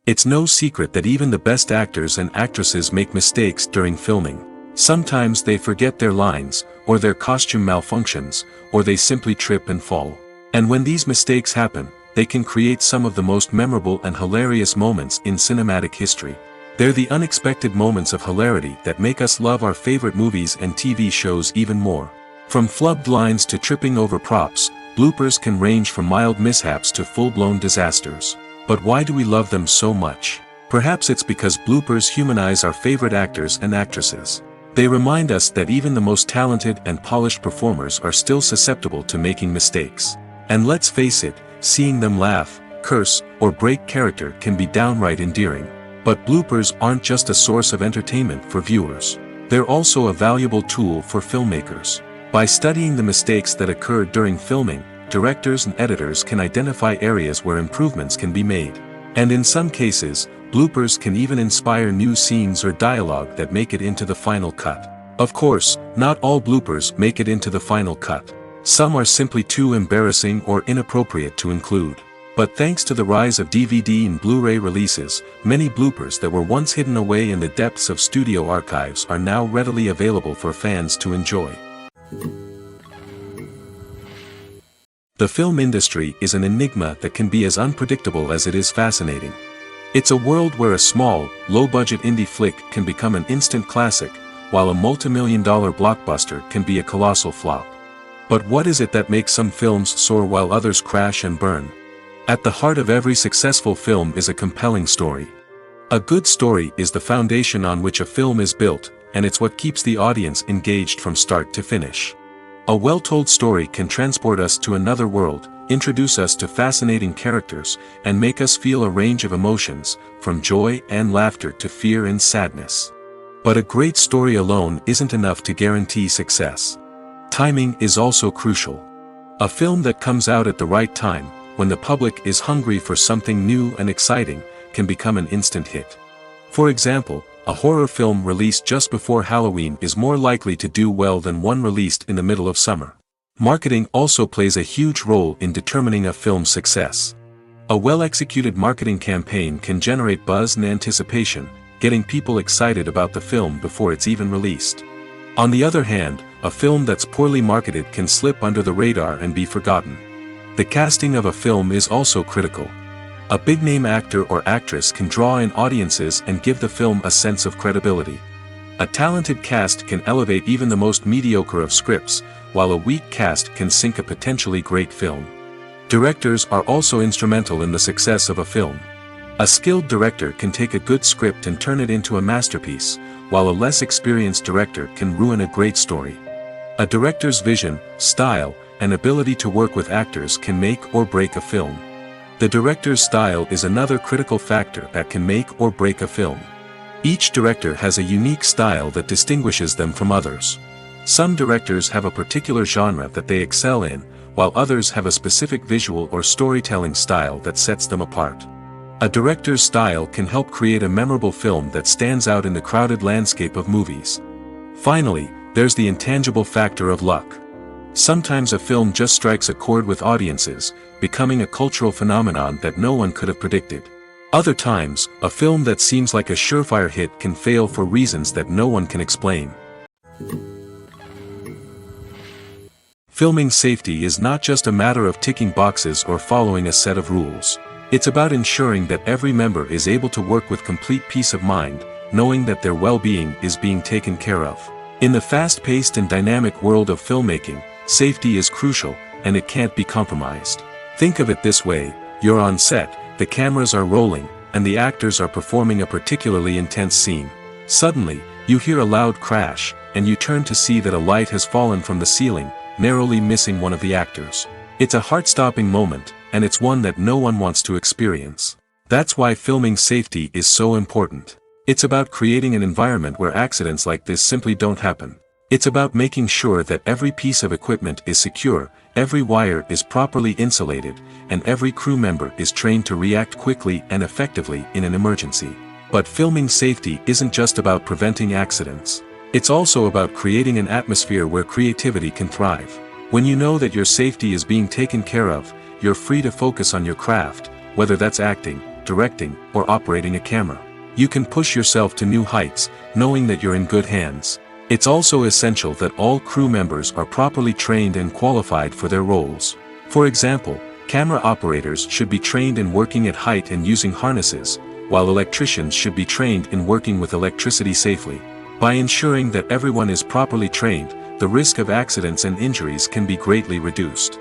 A: It's no secret that even the best actors and actresses make mistakes during filming. Sometimes they forget their lines, or their costume malfunctions, or they simply trip and fall. And when these mistakes happen, they can create some of the most memorable and hilarious moments in cinematic history. They're the unexpected moments of hilarity that make us love our favorite movies and TV shows even more. From flubbed lines to tripping over props, bloopers can range from mild mishaps to full-blown disasters. But why do we love them so much? Perhaps it's because bloopers humanize our favorite actors and actresses. They remind us that even the most talented and polished performers are still susceptible to making mistakes. And let's face it, seeing them laugh, curse, or break character can be downright endearing. But bloopers aren't just a source of entertainment for viewers. They're also a valuable tool for filmmakers. By studying the mistakes that occur during filming, directors and editors can identify areas where improvements can be made. And in some cases, bloopers can even inspire new scenes or dialogue that make it into the final cut. Of course, not all bloopers make it into the final cut. Some are simply too embarrassing or inappropriate to include. But thanks to the rise of DVD and Blu-ray releases, many bloopers that were once hidden away in the depths of studio archives are now readily available for fans to enjoy. The film industry is an enigma that can be as unpredictable as it is fascinating. It's a world where a small, low-budget indie flick can become an instant classic, while a multi-million-dollar blockbuster can be a colossal flop. But what is it that makes some films soar while others crash and burn? At the heart of every successful film is a compelling story. A good story is the foundation on which a film is built, and it's what keeps the audience engaged from start to finish. A well-told story can transport us to another world, introduce us to fascinating characters, and make us feel a range of emotions, from joy and laughter to fear and sadness. But a great story alone isn't enough to guarantee success. Timing is also crucial. A film that comes out at the right time, when the public is hungry for something new and exciting, can become an instant hit. For example, a horror film released just before Halloween is more likely to do well than one released in the middle of summer. Marketing also plays a huge role in determining a film's success. A well-executed marketing campaign can generate buzz and anticipation, getting people excited about the film before it's even released. On the other hand, a film that's poorly marketed can slip under the radar and be forgotten. The casting of a film is also critical. A big-name actor or actress can draw in audiences and give the film a sense of credibility. A talented cast can elevate even the most mediocre of scripts, while a weak cast can sink a potentially great film. Directors are also instrumental in the success of a film. A skilled director can take a good script and turn it into a masterpiece, while a less experienced director can ruin a great story. A director's vision, style, and ability to work with actors can make or break a film. The director's style is another critical factor that can make or break a film. Each director has a unique style that distinguishes them from others. Some directors have a particular genre that they excel in, while others have a specific visual or storytelling style that sets them apart. A director's style can help create a memorable film that stands out in the crowded landscape of movies. Finally, there's the intangible factor of luck. Sometimes a film just strikes a chord with audiences, becoming a cultural phenomenon that no one could have predicted. Other times, a film that seems like a surefire hit can fail for reasons that no one can explain. Filming safety is not just a matter of ticking boxes or following a set of rules. It's about ensuring that every member is able to work with complete peace of mind, knowing that their well-being is being taken care of. In the fast-paced and dynamic world of filmmaking, safety is crucial, and it can't be compromised. Think of it this way: you're on set, the cameras are rolling, and the actors are performing a particularly intense scene. Suddenly, you hear a loud crash, and you turn to see that a light has fallen from the ceiling, narrowly missing one of the actors. It's a heart-stopping moment, and it's one that no one wants to experience. That's why filming safety is so important. It's about creating an environment where accidents like this simply don't happen. It's about making sure that every piece of equipment is secure, every wire is properly insulated, and every crew member is trained to react quickly and effectively in an emergency. But filming safety isn't just about preventing accidents. It's also about creating an atmosphere where creativity can thrive. When you know that your safety is being taken care of, you're free to focus on your craft, whether that's acting, directing, or operating a camera. You can push yourself to new heights, knowing that you're in good hands. It's also essential that all crew members are properly trained and qualified for their roles. For example, camera operators should be trained in working at height and using harnesses, while electricians should be trained in working with electricity safely. By ensuring that everyone is properly trained, the risk of accidents and injuries can be greatly reduced.